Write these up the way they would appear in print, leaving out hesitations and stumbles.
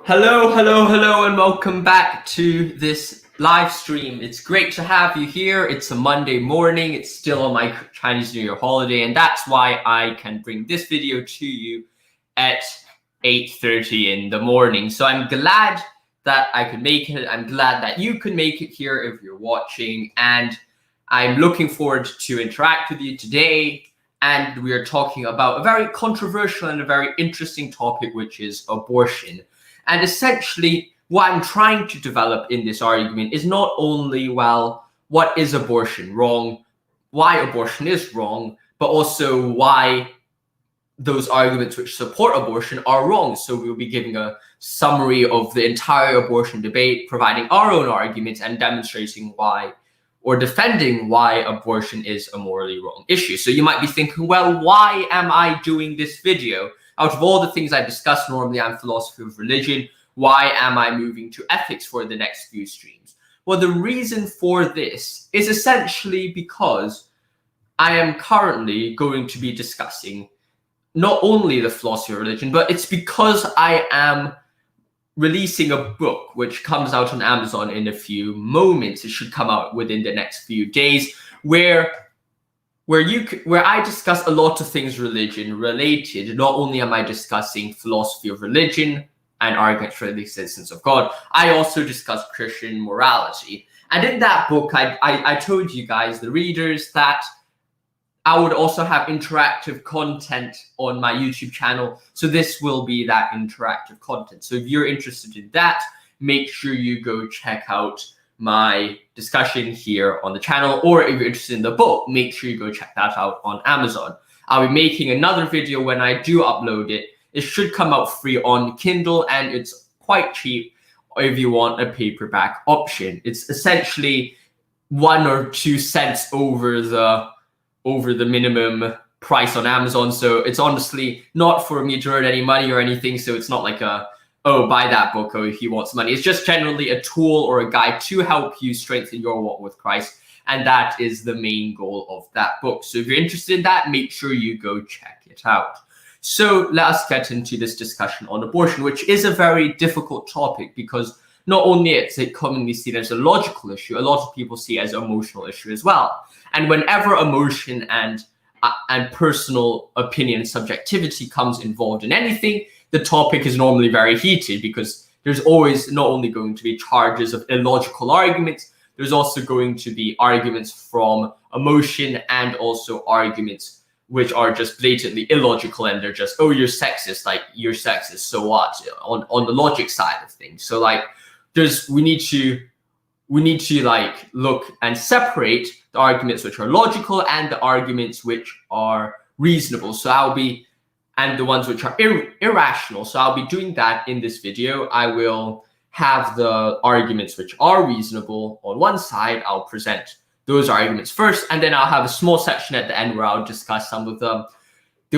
Hello, and welcome back to this live stream. It's great to have you here. It's a Monday morning. It's still on my Chinese New Year holiday, and that's why I can bring this video to you at 8:30 in the morning. So I'm glad that I could make it. I'm glad that you can make it here if you're watching, and I'm looking forward to interact with you today. And we are talking about a very controversial and a very interesting topic, which is abortion. And essentially, what I'm trying to develop in this argument is not only, well, what is abortion wrong, why abortion is wrong, but also why those arguments which support abortion are wrong. So we'll be giving a summary of the entire abortion debate, providing our own arguments and demonstrating why or defending why abortion is a morally wrong issue. So you might be thinking, well, why am I doing this video? Out of all the things I discuss normally, I'm philosophy of religion. Why am I moving to ethics for the next few streams? Well, the reason for this is essentially because I am currently going to be discussing not only the philosophy of religion, but it's because I am releasing a book which comes out on Amazon in a few moments. It should come out within the next few days, where I discuss a lot of things religion related. Not only am I discussing philosophy of religion and arguments for the existence of God, I also discuss Christian morality. And in that book, I told you guys, the readers, that I would also have interactive content on my YouTube channel. So this will be that interactive content. So if you're interested in that, make sure you go check out my discussion here on the channel, or if you're interested in the book, make sure you go check that out on Amazon. I'll be making another video when I do upload it. It should come out free on Kindle, and it's quite cheap if you want a paperback option. It's essentially 1 or 2 cents over the minimum price on Amazon. So it's honestly not for me to earn any money or anything. So it's not like oh, buy that book, oh, if you want some money. It's just generally a tool or a guide to help you strengthen your walk with Christ. And that is the main goal of that book. So if you're interested in that, make sure you go check it out. So let us get into this discussion on abortion, which is a very difficult topic because not only is it commonly seen as a logical issue, a lot of people see it as an emotional issue as well. And whenever emotion and personal opinion and subjectivity comes involved in anything, the topic is normally very heated because there's always not only going to be charges of illogical arguments, there's also going to be arguments from emotion and also arguments which are just blatantly illogical, and they're just, oh, you're sexist, like you're sexist, so what, on the logic side of things. So like we need to like look and separate the arguments which are logical and the arguments which are reasonable. And the ones which are irrational. So I'll be doing that in this video. I will have the arguments which are reasonable on one side. I'll present those arguments first, and then I'll have a small section at the end where I'll discuss some of the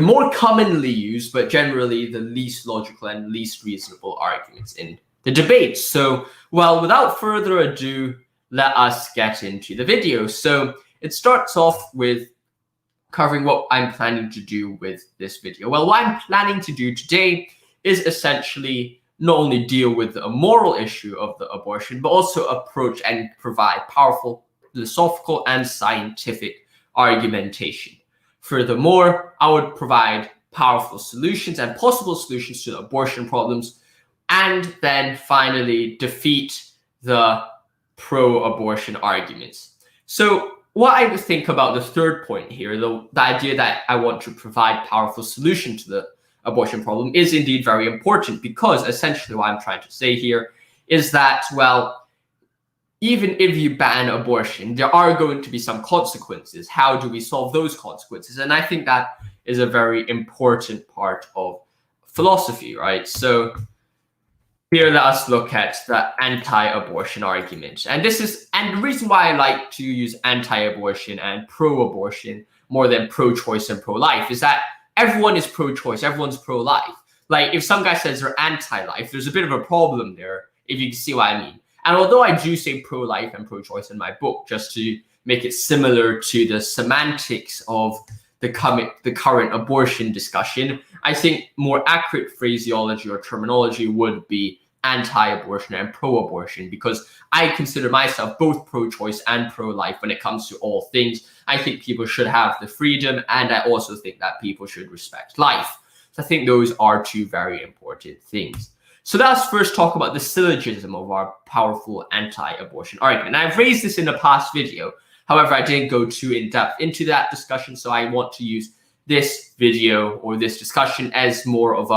more commonly used, but generally the least logical and least reasonable arguments in the debate. So, well, without further ado, let us get into the video. So it starts off with covering what I'm planning to do with this video. Well, what I'm planning to do today is essentially not only deal with the moral issue of the abortion, but also approach and provide powerful philosophical and scientific argumentation. Furthermore, I would provide powerful solutions and possible solutions to the abortion problems, and then finally defeat the pro-abortion arguments. So what I would think about the third point here, the idea that I want to provide powerful solution to the abortion problem, is indeed very important, because essentially what I'm trying to say here is that, well, even if you ban abortion, there are going to be some consequences. How do we solve those consequences? And I think that is a very important part of philosophy, right? So here, let us look at the anti-abortion argument. And the reason why I like to use anti-abortion and pro-abortion more than pro-choice and pro-life is that everyone is pro-choice, everyone's pro-life. Like if some guy says they're anti-life, there's a bit of a problem there, if you can see what I mean. And although I do say pro-life and pro-choice in my book, just to make it similar to the semantics of the current abortion discussion, I think more accurate phraseology or terminology would be anti-abortion and pro-abortion, because I consider myself both pro-choice and pro-life when it comes to all things. I think people should have the freedom, and I also think that people should respect life. So I think those are two very important things. So let's first talk about the syllogism of our powerful anti-abortion argument. And I've raised this in a past video. However, I didn't go too in-depth into that discussion, so I want to use this video or this discussion as more of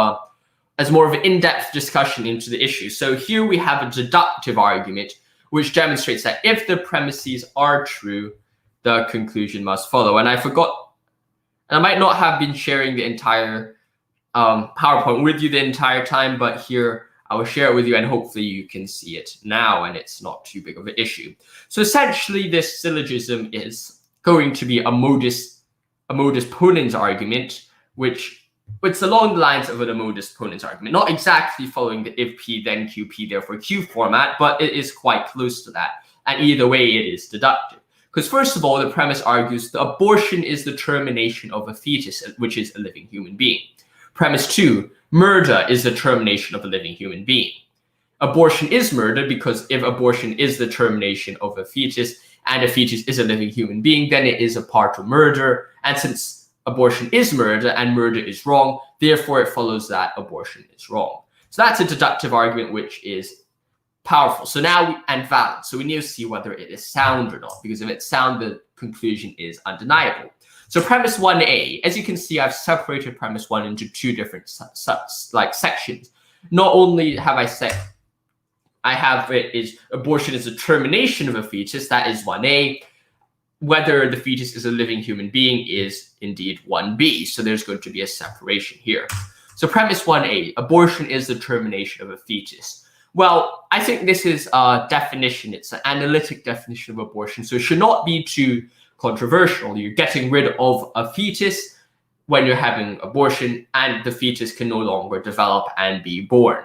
an in-depth discussion into the issue. So here we have a deductive argument, which demonstrates that if the premises are true, the conclusion must follow. And I forgot, and I might not have been sharing the entire PowerPoint with you the entire time, but here I will share it with you, and hopefully you can see it now, and it's not too big of an issue. So essentially, this syllogism is going to be a modus ponens argument, which it's along the lines of a modus ponens argument, not exactly following the if P then Q, P therefore Q format, but it is quite close to that. And either way, it is deductive. Because first of all, the premise argues the abortion is the termination of a fetus, which is a living human being. Premise 2, murder is the termination of a living human being. Abortion is murder because if abortion is the termination of a fetus and a fetus is a living human being, then it is a part of murder. And since abortion is murder and murder is wrong, therefore it follows that abortion is wrong. So that's a deductive argument which is powerful. So now, and valid. So we need to see whether it is sound or not, because if it's sound, the conclusion is undeniable. So premise 1a, as you can see, I've separated premise 1 into two different sections. Not only have I have it is abortion is a termination of a fetus, that is 1a. Whether the fetus is a living human being is indeed 1b. So there's going to be a separation here. So premise 1a, abortion is the termination of a fetus. Well, I think this is a definition. It's an analytic definition of abortion. So it should not be too controversial. You're getting rid of a fetus when you're having abortion, and the fetus can no longer develop and be born.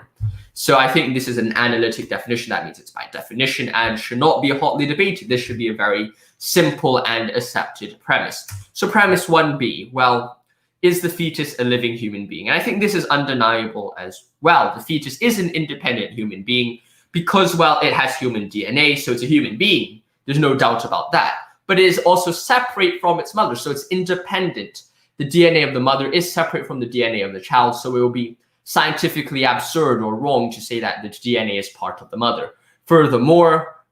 So I think this is an analytic definition. That means it's by definition and should not be hotly debated. This should be a very simple and accepted premise. So premise 1b, well, is the fetus a living human being? And I think this is undeniable as well. The fetus is an independent human being because, well, it has human DNA, so it's a human being. There's no doubt about that. But it is also separate from its mother, so it's independent. The DNA of the mother is separate from the DNA of the child, so it will be scientifically absurd or wrong to say that the DNA is part of the mother. Furthermore,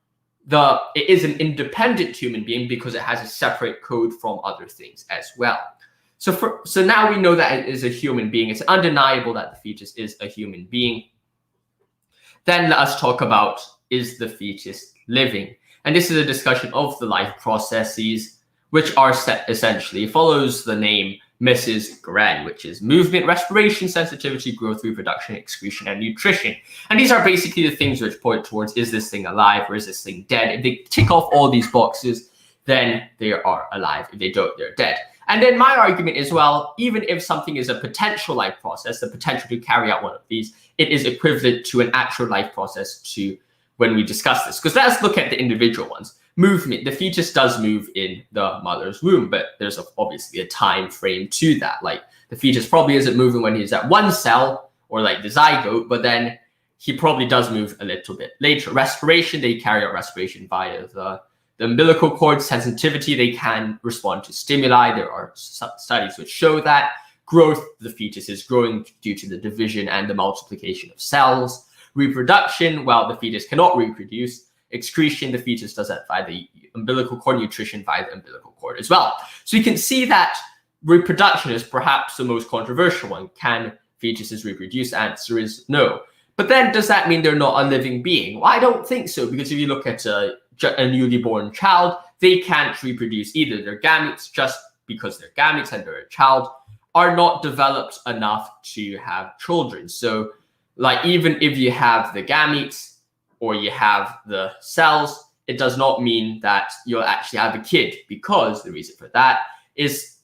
it is an independent human being because it has a separate code from other things as well. So now we know that it is a human being. It's undeniable that the fetus is a human being. Then let us talk about, is the fetus living? And this is a discussion of the life processes, which are essentially follows the name Mrs. Gren, which is movement, respiration, sensitivity, growth, reproduction, excretion, and nutrition. And these are basically the things which point towards, is this thing alive or is this thing dead? If they tick off all these boxes, then they are alive. If they don't, they're dead. And then my argument is, well, even if something is a potential life process, the potential to carry out one of these, it is equivalent to an actual life process to when we discuss this. Because let's look at the individual ones. Movement, the fetus does move in the mother's womb, but there's obviously a time frame to that. Like the fetus probably isn't moving when he's at one cell or like the zygote, but then he probably does move a little bit later. Respiration, they carry out respiration via the umbilical cord. Sensitivity, they can respond to stimuli. There are studies which show that. Growth, the fetus is growing due to the division and the multiplication of cells. Reproduction, well, the fetus cannot reproduce. Excretion, the fetus does that via the umbilical cord. Nutrition via the umbilical cord as well. So you can see that reproduction is perhaps the most controversial one. Can fetuses reproduce? Answer is no. But then does that mean they're not a living being? Well, I don't think so, because if you look at a newly born child, they can't reproduce either. Their gametes, just because they're gametes and they're a child, are not developed enough to have children. So like even if you have the gametes or you have the cells, it does not mean that you'll actually have a kid, because the reason for that is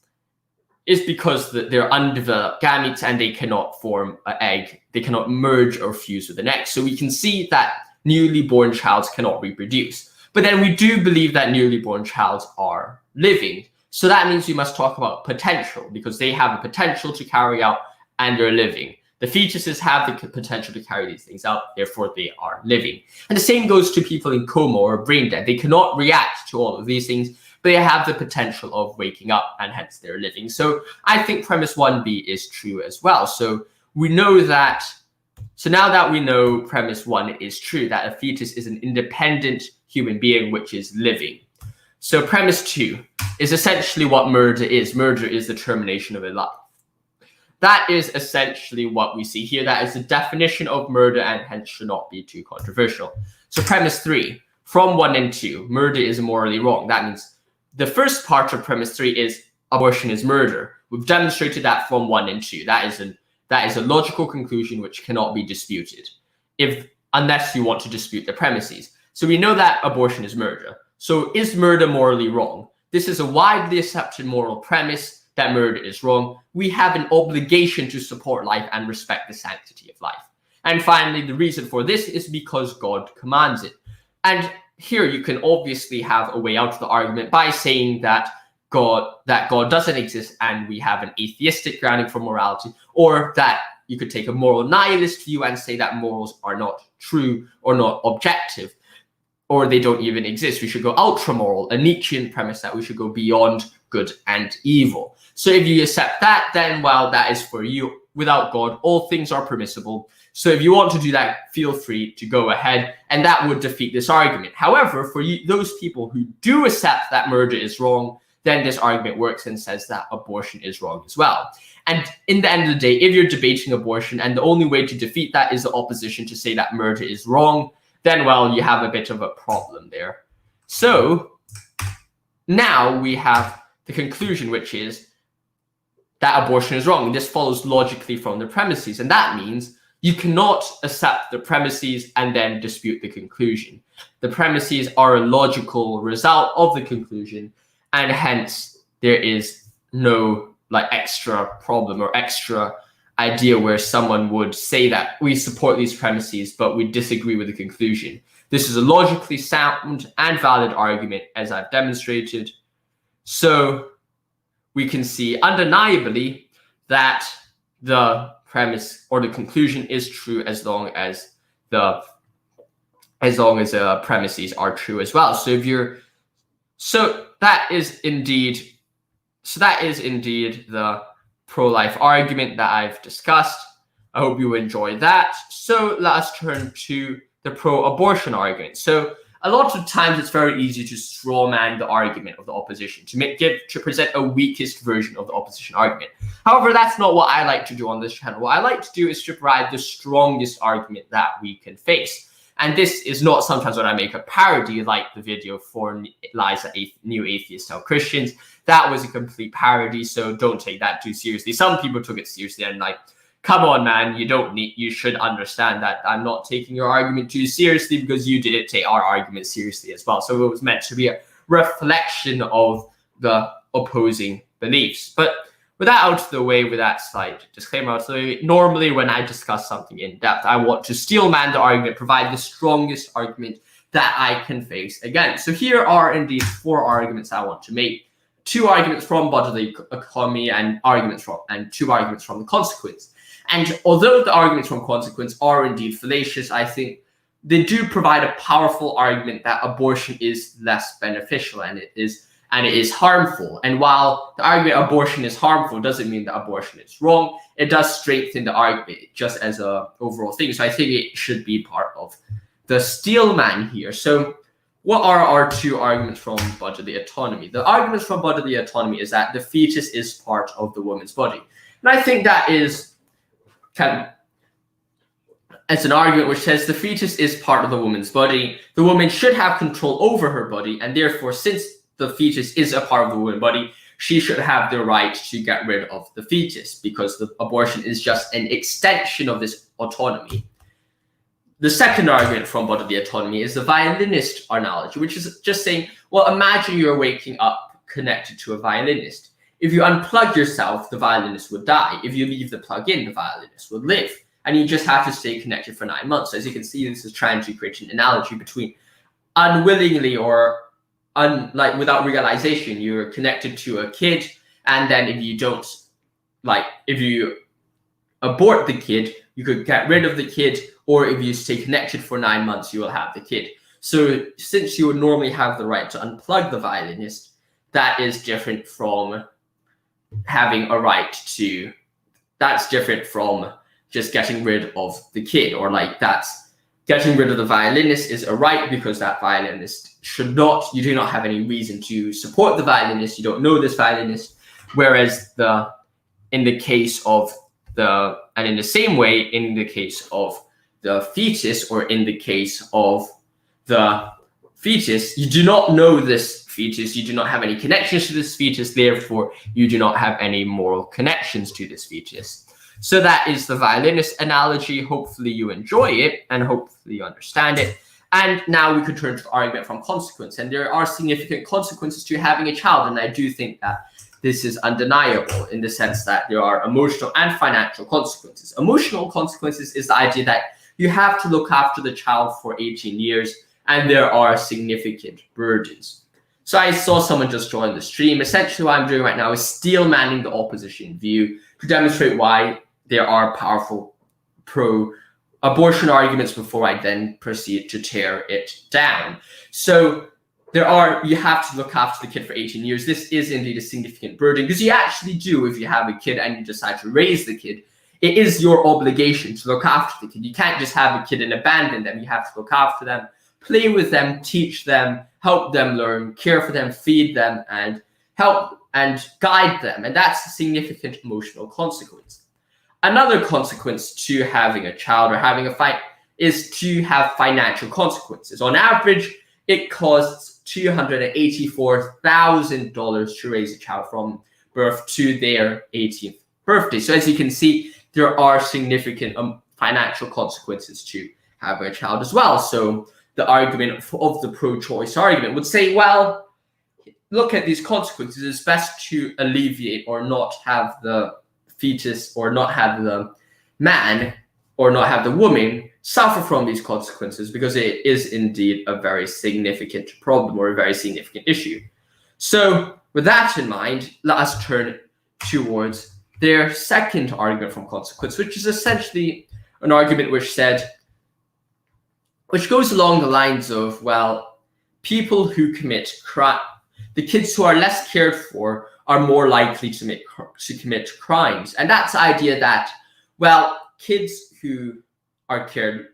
because they're undeveloped gametes and they cannot form an egg. They cannot merge or fuse with an egg. So we can see that newly born childs cannot reproduce. But then we do believe that newly born childs are living. So that means we must talk about potential, because they have a potential to carry out and they're living. The fetuses have the potential to carry these things out, therefore they are living. And the same goes to people in coma or brain dead. They cannot react to all of these things, but they have the potential of waking up, and hence they're living. So I think premise 1b is true as well. So we know that, so now that we know premise 1 is true, that a fetus is an independent human being which is living. So premise 2 is essentially what murder is. Murder is the termination of a life. That is essentially what we see here. That is the definition of murder, and hence should not be too controversial. So premise 3, from 1 and 2, murder is morally wrong. That means the first part of premise 3 is abortion is murder. We've demonstrated that from 1 and 2. That is a logical conclusion which cannot be disputed, unless you want to dispute the premises. So we know that abortion is murder. So is murder morally wrong? This is a widely accepted moral premise that murder is wrong. We have an obligation to support life and respect the sanctity of life. And finally, the reason for this is because God commands it. And here you can obviously have a way out of the argument by saying that God doesn't exist and we have an atheistic grounding for morality, or that you could take a moral nihilist view and say that morals are not true or not objective, or they don't even exist. We should go ultra-moral, a Nietzschean premise that we should go beyond good and evil. So if you accept that, then, well, that is for you. Without God, all things are permissible. So if you want to do that, feel free to go ahead, and that would defeat this argument. However, for those people who do accept that murder is wrong, then this argument works and says that abortion is wrong as well. And in the end of the day, if you're debating abortion and the only way to defeat that is the opposition to say that murder is wrong, then, well, you have a bit of a problem there. So now we have the conclusion, which is that abortion is wrong. This follows logically from the premises, and that means you cannot accept the premises and then dispute the conclusion. The premises are a logical result of the conclusion, and hence there is no extra problem or extra idea where someone would say that we support these premises but we disagree with the conclusion. This is a logically sound and valid argument, as I've demonstrated. So we can see undeniably that the premise or the conclusion is true as long as the premises are true as well. So that is indeed the pro-life argument that I've discussed. I hope you enjoyed that. So let us turn to the pro-abortion argument. So a lot of times it's very easy to strawman the argument of the opposition, to present a weakest version of the opposition argument. However, that's not what I like to do on this channel. What I like to do is to provide the strongest argument that we can face. And this is not sometimes when I make a parody like the video for Lies That New Atheists Tell Christians. That was a complete parody, so don't take that too seriously. Some people took it seriously and come on, man, you should understand that I'm not taking your argument too seriously because you didn't take our argument seriously as well. So it was meant to be a reflection of the opposing beliefs. But with that out of the way, with that slight disclaimer out of the way, normally when I discuss something in depth, I want to steelman the argument, provide the strongest argument that I can face again. So here are indeed 4 arguments I want to make. 2 arguments from bodily economy and 2 arguments from the consequence. And although the arguments from consequence are indeed fallacious, I think they do provide a powerful argument that abortion is less beneficial and it is harmful. And while the argument abortion is harmful doesn't mean that abortion is wrong, it does strengthen the argument just as a overall thing. So I think it should be part of the steelman here. So what are our 2 arguments from bodily autonomy? The arguments from bodily autonomy is that the fetus is part of the woman's body. And I think that is it's an argument which says the fetus is part of the woman's body. The woman should have control over her body, and therefore, since the fetus is a part of the woman's body, she should have the right to get rid of the fetus because the abortion is just an extension of this autonomy. The second argument from bodily autonomy is the violinist analogy, which is just saying, well, imagine you're waking up connected to a violinist. If you unplug yourself, the violinist would die. If you leave the plug in, the violinist would live. And you just have to stay connected for 9 months. As you can see, this is trying to create an analogy between unwillingly or without realization, you're connected to a kid. And then if you don't, abort the kid, you could get rid of the kid, or if you stay connected for 9 months, you will have the kid. So since you would normally have the right to unplug the violinist, that is different from having a right to, that's different from just getting rid of the kid, or like that's getting rid of the violinist is a right because that violinist should not, you do not have any reason to support the violinist, you don't know this violinist, whereas in the case of the, and in the same way, in the case of the fetus, or in the case of the fetus, you do not know this fetus, you do not have any connections to this fetus, therefore you do not have any moral connections to this fetus. So that is the violinist analogy. Hopefully you enjoy it and hopefully you understand it. And now we could turn to the argument from consequence. And there are significant consequences to having a child. And I do think that this is undeniable in the sense that there are emotional and financial consequences. Emotional consequences is the idea that you have to look after the child for 18 years and there are significant burdens. So I saw someone just join the stream. Essentially what I'm doing right now is steel manning the opposition view to demonstrate why there are powerful pro-abortion arguments before I then proceed to tear it down. So you have to look after the kid for 18 years. This is indeed a significant burden because you actually do, if you have a kid and you decide to raise the kid, it is your obligation to look after the kid. You can't just have a kid and abandon them. You have to look after them, play with them, teach them, help them learn, care for them, feed them, and help and guide them. And that's a significant emotional consequence. Another consequence to having a child or having a fight is to have financial consequences. On average, it costs $284,000 to raise a child from birth to their 18th birthday. So as you can see, there are significant financial consequences to having a child as well. So the argument of the pro-choice argument would say, well, look at these consequences. It's best to alleviate or not have the fetus or not have the man or not have the woman suffer from these consequences because it is indeed a very significant problem or a very significant issue. So with that in mind, let us turn towards their second argument from consequence, which is essentially an argument which goes along the lines of, well, people who commit crime, the kids who are less cared for are more likely to commit crimes. And that's the idea that, well, kids who are cared,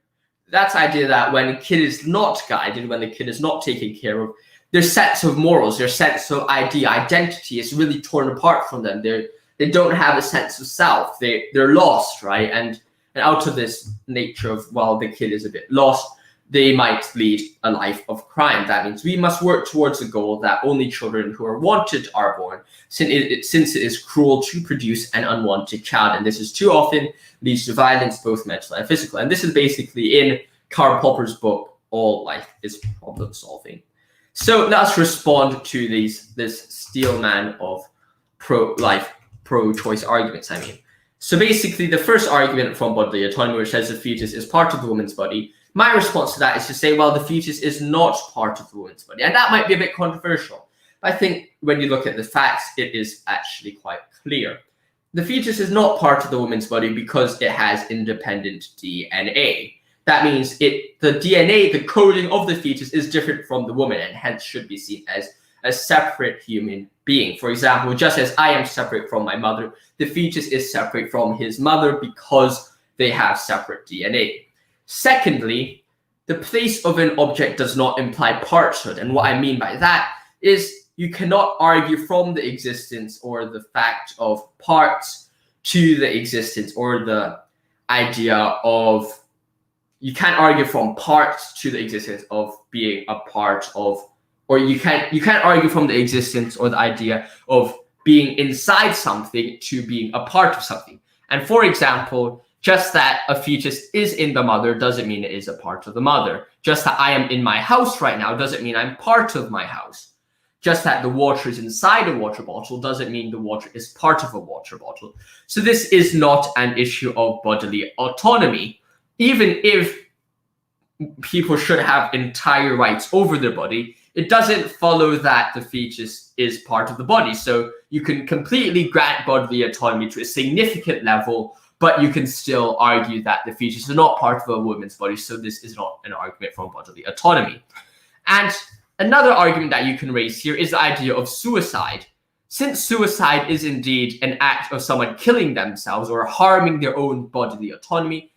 that's the idea that when a kid is not guided, when the kid is not taken care of, their sense of morals, their sense of identity is really torn apart from them. They don't have a sense of self. They're lost, right? And out of this nature of, well, the kid is a bit lost, they might lead a life of crime. That means we must work towards the goal that only children who are wanted are born, since it is cruel to produce an unwanted child. And this is too often leads to violence, both mental and physical. And this is basically in Karl Popper's book, All Life is Problem Solving. So let us respond to this steel man of pro-life, pro-choice arguments, I mean. So basically the first argument from bodily autonomy, which says the fetus is part of the woman's body, my response to that is to say, well, the fetus is not part of the woman's body. And that might be a bit controversial. But I think when you look at the facts, it is actually quite clear. The fetus is not part of the woman's body because it has independent DNA. That means the DNA, the coding of the fetus is different from the woman and hence should be seen as a separate human being. For example, just as I am separate from my mother, the fetus is separate from his mother because they have separate DNA. Secondly, the place of an object does not imply partshood. And what I mean by that is you cannot argue from the existence or the fact of parts to the existence, or the idea of, you can't argue from parts to the existence of being a part of, or you can't argue from the existence or the idea of being inside something to being a part of something. And for example, just that a fetus is in the mother doesn't mean it is a part of the mother. Just that I am in my house right now doesn't mean I'm part of my house. Just that the water is inside a water bottle doesn't mean the water is part of a water bottle. So this is not an issue of bodily autonomy. Even if people should have entire rights over their body, it doesn't follow that the fetus is part of the body. So you can completely grant bodily autonomy to a significant level, but you can still argue that the fetus is not part of a woman's body, so this is not an argument from bodily autonomy. And another argument that you can raise here is the idea of suicide. Since suicide is indeed an act of someone killing themselves or harming their own bodily autonomy,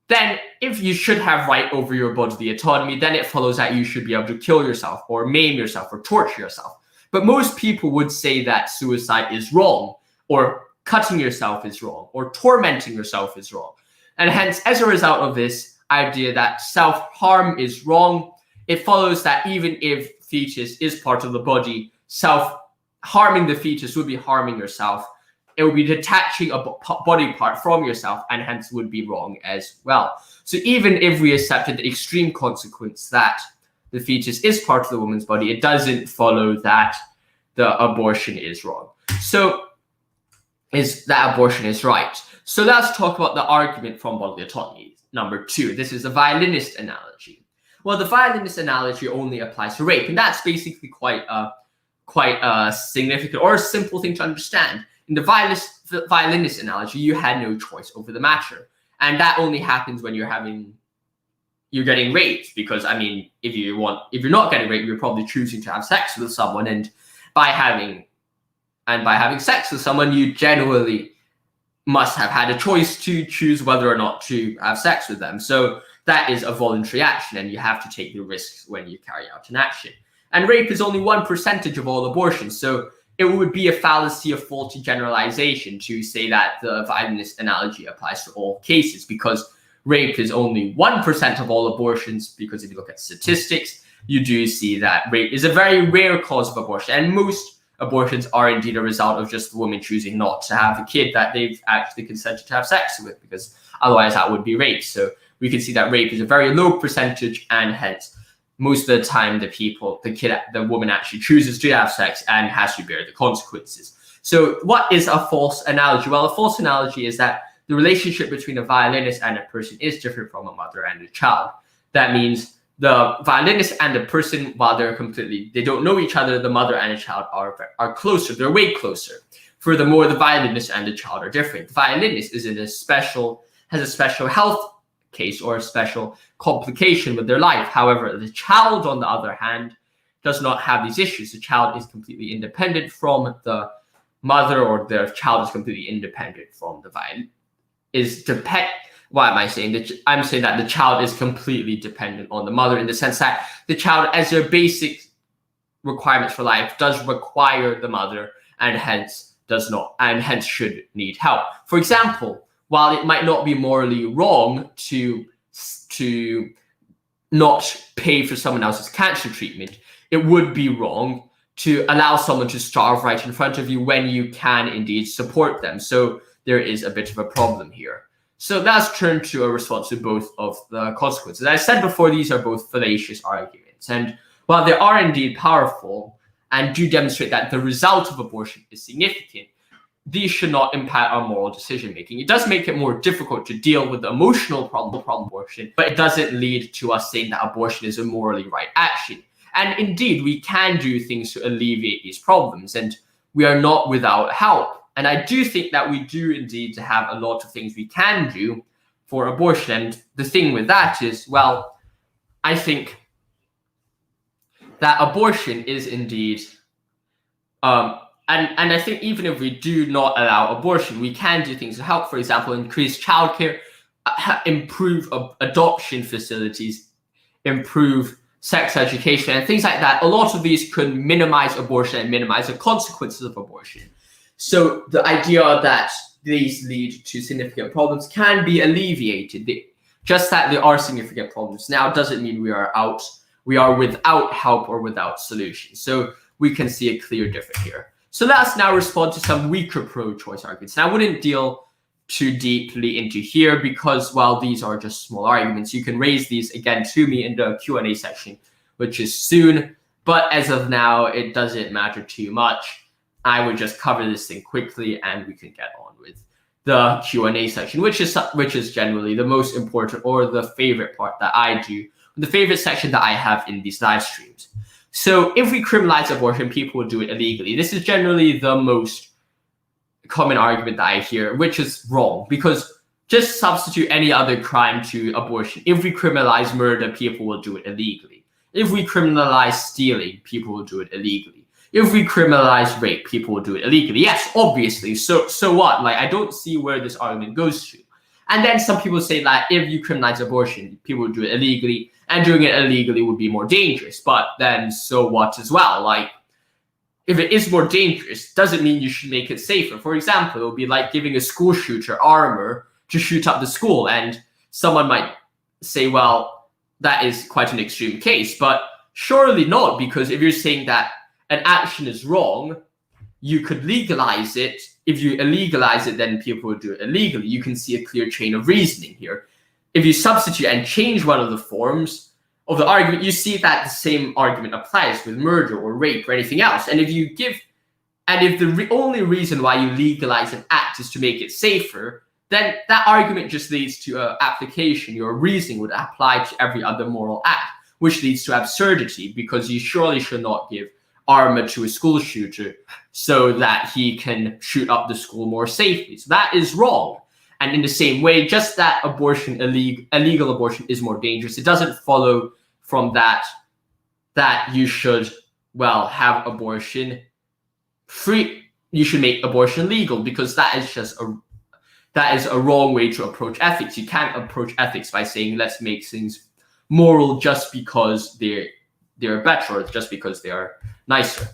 then if you should have right over your bodily autonomy, then it follows that you should be able to kill yourself or maim yourself or torture yourself. But most people would say that suicide is wrong, or cutting yourself is wrong, or tormenting yourself is wrong. And hence, as a result of this idea that self-harm is wrong, it follows that even if fetus is part of the body, harming the fetus would be harming yourself. It would be detaching a body part from yourself, and hence would be wrong as well. So even if we accepted the extreme consequence that the fetus is part of the woman's body, it doesn't follow that the abortion is wrong. So is that abortion is right. So let's talk about the argument from bodily autonomy. Number 2, this is a violinist analogy. Well, the violinist analogy only applies to rape, and that's basically quite a significant or a simple thing to understand. In the violinist analogy, you had no choice over the matter, and that only happens when you're getting raped. Because I mean, if you're not getting raped, you're probably choosing to have sex with someone, and by having sex with someone, you generally must have had a choice to choose whether or not to have sex with them. So that is a voluntary action, and you have to take the risks when you carry out an action. And rape is only 1% of all abortions, so it would be a fallacy of faulty generalization to say that the violinist analogy applies to all cases, because rape is only 1% of all abortions. Because if you look at statistics, you do see that rape is a very rare cause of abortion, and most abortions are indeed a result of just the woman choosing not to have a kid that they've actually consented to have sex with, because otherwise that would be rape. So we can see that rape is a very low percentage, and hence most of the time the woman actually chooses to have sex and has to bear the consequences. So what is a false analogy? Well, a false analogy is that the relationship between a violinist and a person is different from a mother and a child. That means the violinist and the person, while they don't know each other, the mother and the child are closer, they're way closer. Furthermore, the violinist and the child are different. The violinist has a special health case or a special complication with their life. However, the child, on the other hand, does not have these issues. The child is completely independent from the mother, or the child is completely independent from the violin. Why am I saying that? I'm saying that the child is completely dependent on the mother, in the sense that the child, as their basic requirements for life, does require the mother, and hence should need help. For example, while it might not be morally wrong to not pay for someone else's cancer treatment, it would be wrong to allow someone to starve right in front of you when you can indeed support them. So there is a bit of a problem here. So let's turn to a response to both of the consequences. As I said before, these are both fallacious arguments. And while they are indeed powerful and do demonstrate that the result of abortion is significant, these should not impact our moral decision-making. It does make it more difficult to deal with the emotional problem of abortion, but it doesn't lead to us saying that abortion is a morally right action. And indeed, we can do things to alleviate these problems, and we are not without help. And I do think that we do indeed have a lot of things we can do for abortion. And the thing with that is, well, I think that abortion is indeed, and I think even if we do not allow abortion, we can do things to help. For example, increase childcare, improve adoption facilities, improve sex education, and things like that. A lot of these could minimize abortion and minimize the consequences of abortion. So the idea that these lead to significant problems can be alleviated. Just that there are significant problems now doesn't mean we are without help or without solutions. So we can see a clear difference here. So let's now respond to some weaker pro-choice arguments. And I wouldn't deal too deeply into here because, well, these are just small arguments. You can raise these again to me in the Q&A section, which is soon. But as of now, it doesn't matter too much. I would just cover this thing quickly and we can get on with the Q&A section, which is generally the most important or the favorite part that I do, the favorite section that I have in these live streams. So if we criminalize abortion, people will do it illegally. This is generally the most common argument that I hear, which is wrong, because just substitute any other crime to abortion. If we criminalize murder, people will do it illegally. If we criminalize stealing, people will do it illegally. If we criminalize rape, people will do it illegally. Yes, obviously. So what? Like, I don't see where this argument goes to. And then some people say that if you criminalize abortion, people will do it illegally, and doing it illegally would be more dangerous. But then so what as well? Like, if it is more dangerous, doesn't mean you should make it safer. For example, it would be like giving a school shooter armor to shoot up the school. And someone might say, well, that is quite an extreme case. But surely not, because if you're saying that an action is wrong, you could legalize it. If you illegalize it, then people will do it illegally. You can see a clear chain of reasoning here. If you substitute and change one of the forms of the argument, you see that the same argument applies with murder or rape or anything else. And if the only reason why you legalize an act is to make it safer, then that argument just leads to an application. Your reasoning would apply to every other moral act, which leads to absurdity, because you surely should not give armor to a school shooter so that he can shoot up the school more safely. So that is wrong. And in the same way, just that illegal abortion is more dangerous. It doesn't follow from that you should, well, have abortion free. You should make abortion legal, because that is a wrong way to approach ethics. You can't approach ethics by saying let's make things moral just because they're better, or just because they are nicer.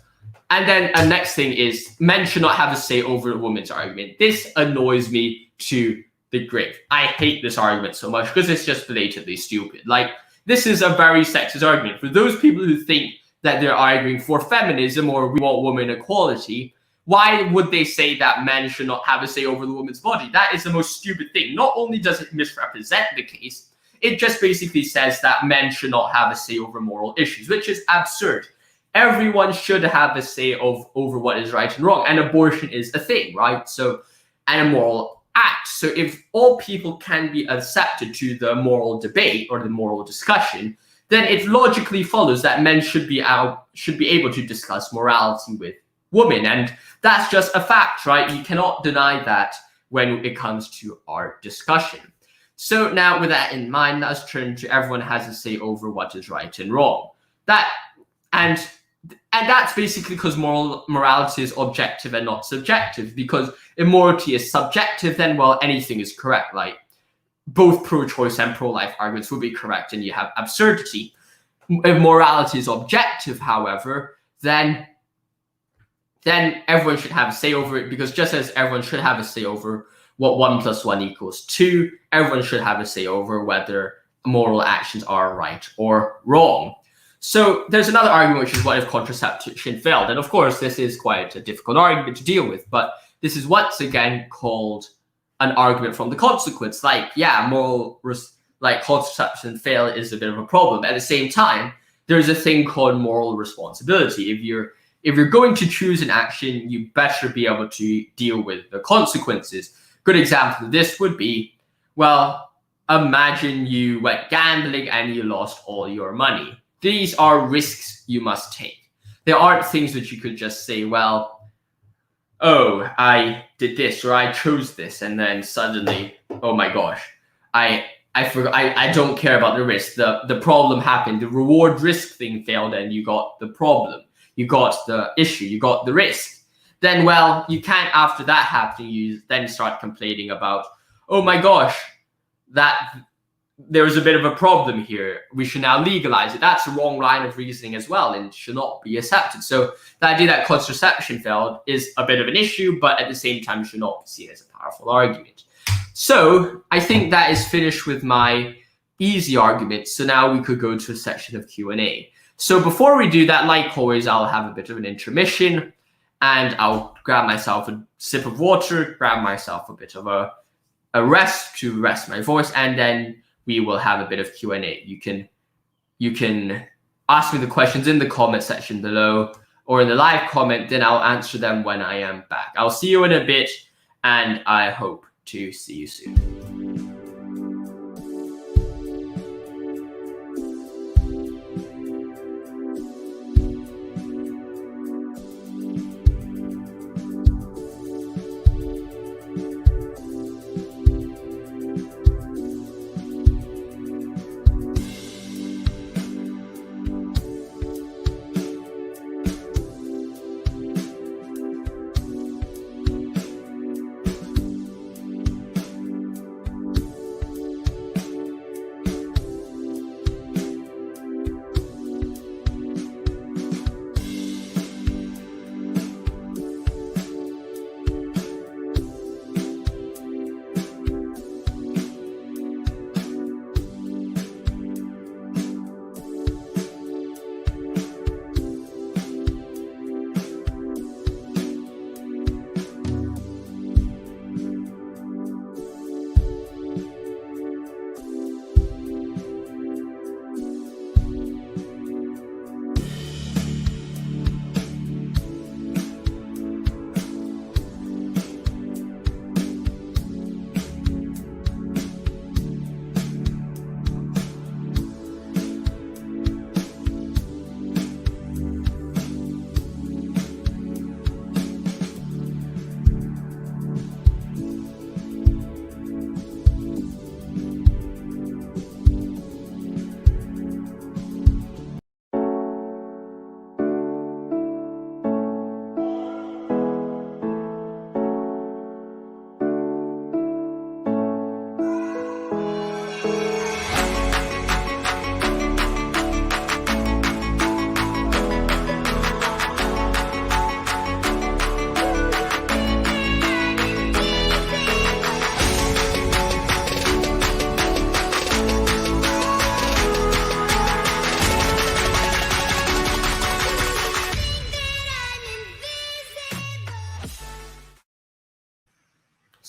And then the next thing is men should not have a say over a woman's argument. This annoys me to the grave. I hate this argument so much because it's just blatantly stupid. Like, this is a very sexist argument. For those people who think that they're arguing for feminism or we want women equality, why would they say that men should not have a say over the woman's body? That is the most stupid thing. Not only does it misrepresent the case, it just basically says that men should not have a say over moral issues, which is absurd. Everyone should have a say over what is right and wrong, and abortion is a thing, right? So, and a moral act. So if all people can be accepted to the moral debate or the moral discussion, then it logically follows that men should be able to discuss morality with women, and that's just a fact, right? You cannot deny that when it comes to our discussion. So now, with that in mind, let's turn to everyone has a say over what is right and wrong. And that's basically because morality is objective and not subjective. Because if morality is subjective, then, well, anything is correct. Like, both pro-choice and pro-life arguments would be correct, and you have absurdity. If morality is objective, however, then everyone should have a say over it, because just as everyone should have a say over what 1 + 1 = 2, everyone should have a say over whether moral actions are right or wrong. So there's another argument, which is what if contraception failed? And of course, this is quite a difficult argument to deal with, but this is once again called an argument from the consequence. Like, yeah, contraception fail is a bit of a problem. At the same time, there's a thing called moral responsibility. If you're going to choose an action, you better be able to deal with the consequences. Good example of this would be, well, imagine you went gambling and you lost all your money. These are risks you must take. There aren't things that you could just say, well, oh, I did this or I chose this, and then suddenly, oh my gosh, I forgot. I don't care about the risk. The problem happened. The reward risk thing failed, and you got the problem. You got the issue. You got the risk. Then, well, you can't, after that happening, you then start complaining about, oh my gosh, that there was a bit of a problem here. We should now legalize it. That's a wrong line of reasoning as well, and should not be accepted. So the idea that contraception failed is a bit of an issue, but at the same time should not be seen as a powerful argument. So I think that is finished with my easy arguments. So now we could go to a section of Q&A. So before we do that, like always, I'll have a bit of an intermission, and I'll grab myself a sip of water, grab myself a bit of a rest to rest my voice, and then we will have a bit of Q&A. You can ask me the questions in the comment section below or in the live comment, then I'll answer them when I am back. I'll see you in a bit, and I hope to see you soon.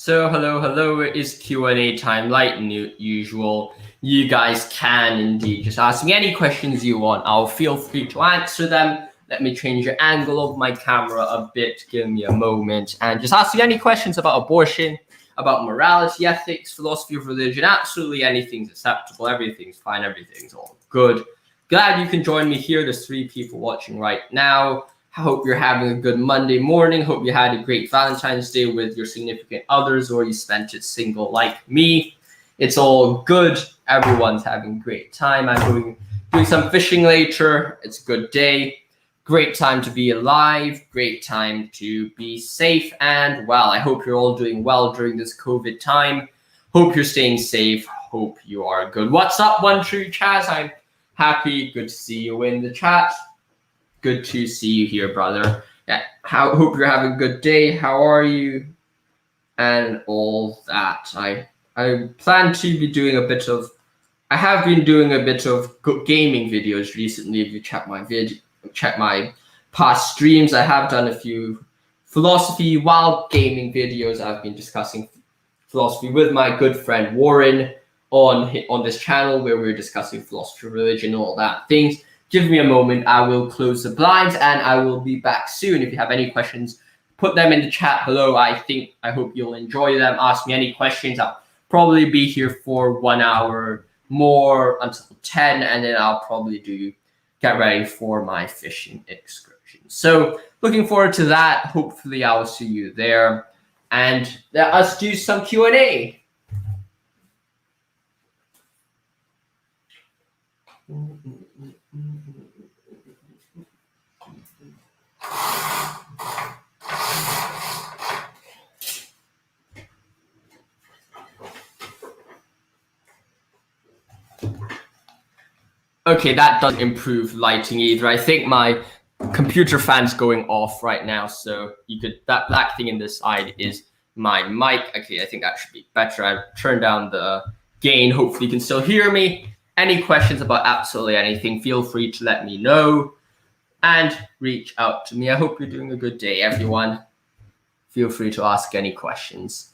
So hello, it is Q&A time like usual. You guys can indeed just ask me any questions you want. I'll feel free to answer them. Let me change the angle of my camera a bit. Give me a moment and just ask me any questions about abortion, about morality, ethics, philosophy of religion. Absolutely anything's acceptable. Everything's fine. Everything's all good. Glad you can join me here. There's 3 people watching right now. I hope you're having a good Monday morning. Hope you had a great Valentine's Day with your significant others, or you spent it single like me. It's all good. Everyone's having a great time. I'm doing some fishing later. It's a good day. Great time to be alive. Great time to be safe and well. I hope you're all doing well during this COVID time. Hope you're staying safe. Hope you are good. What's up, One True Chaz? I'm happy. Good to see you in the chat. Good to see you here, brother. Yeah, hope you're having a good day. How are you? And all that. I plan to be doing a bit of. I have been doing a bit of gaming videos recently. If you check my past streams, I have done a few philosophy while gaming videos. I've been discussing philosophy with my good friend Warren on this channel, where we're discussing philosophy, religion, all that things. Give me a moment. I will close the blinds and I will be back soon. If you have any questions, put them in the chat below. I hope you'll enjoy them. Ask me any questions. I'll probably be here for 1 hour more until 10, and then I'll probably get ready for my fishing excursion. So looking forward to that. Hopefully I'll see you there. And let us do some Q&A. Okay, that doesn't improve lighting either. I think my computer fan's going off right now, so that black thing in the side is my mic. Okay, I think that should be better. I've turned down the gain. Hopefully you can still hear me. Any questions about absolutely anything, feel free to let me know and reach out to me. I hope you're doing a good day, everyone. Feel free to ask any questions.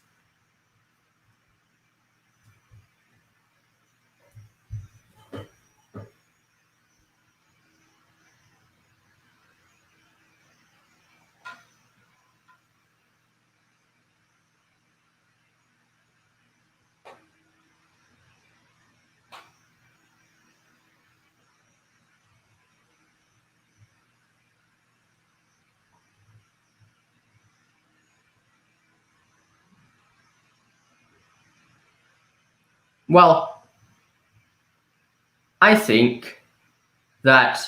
Well, I think that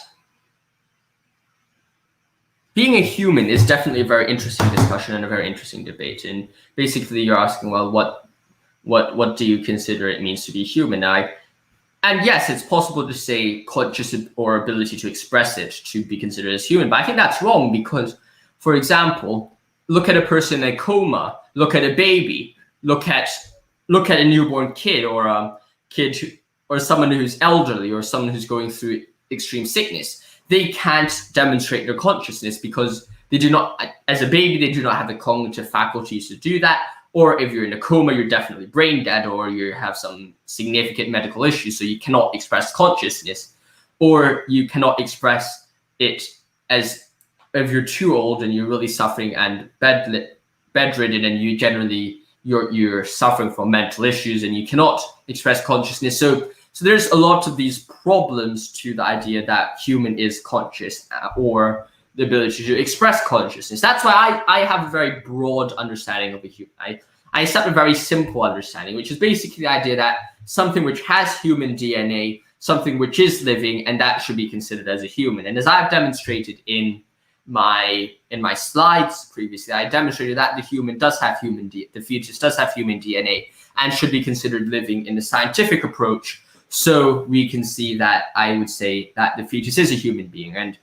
being a human is definitely a very interesting discussion and a very interesting debate. And basically, you're asking, well, what do you consider it means to be human? And yes, it's possible to say conscious or ability to express it to be considered as human, but I think that's wrong because, for example, look at a person in a coma, look at a baby, look at a newborn kid or a kid or someone who's elderly or someone who's going through extreme sickness. They can't demonstrate their consciousness because they do not, as a baby, they do not have the cognitive faculties to do that. Or if you're in a coma, you're definitely brain dead, or you have some significant medical issues, so you cannot express consciousness, or you cannot express it as if you're too old and you're really suffering and bedridden, and you're suffering from mental issues and you cannot express consciousness. So there's a lot of these problems to the idea that human is conscious or the ability to express consciousness. That's why I have a very broad understanding of a human. I accept a very simple understanding, which is basically the idea that something which has human DNA, something which is living, and that should be considered as a human. And as I've demonstrated in my slides previously, I demonstrated that the fetus does have human DNA and should be considered living in the scientific approach. So we can see that I would say that the fetus is a human being. And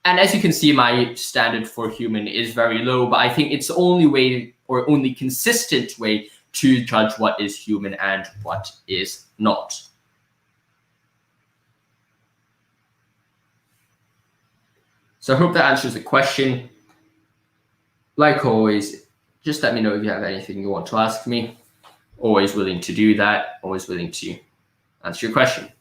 as you can see, my standard for human is very low, but I think it's the only way or only consistent way to judge what is human and what is not. So I hope that answers the question. Like always, just let me know if you have anything you want to ask me. Always willing to do that. Always willing to answer your question.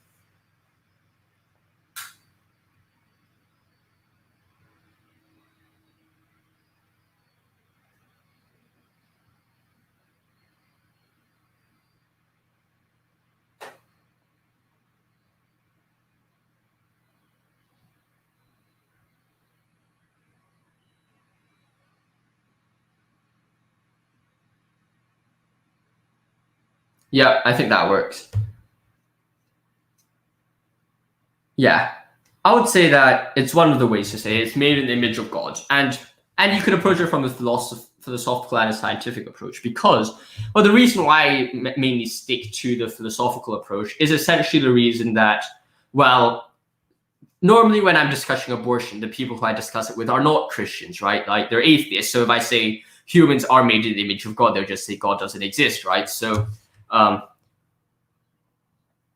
Yeah, I think that works. Yeah, I would say that it's one of the ways to say it. It's made in the image of God, and you can approach it from a philosophical and a scientific approach. Because, well, the reason why I mainly stick to the philosophical approach is essentially the reason that, well, normally when I'm discussing abortion, the people who I discuss it with are not Christians, right? Like, they're atheists. So if I say humans are made in the image of God, they'll just say God doesn't exist, right? So,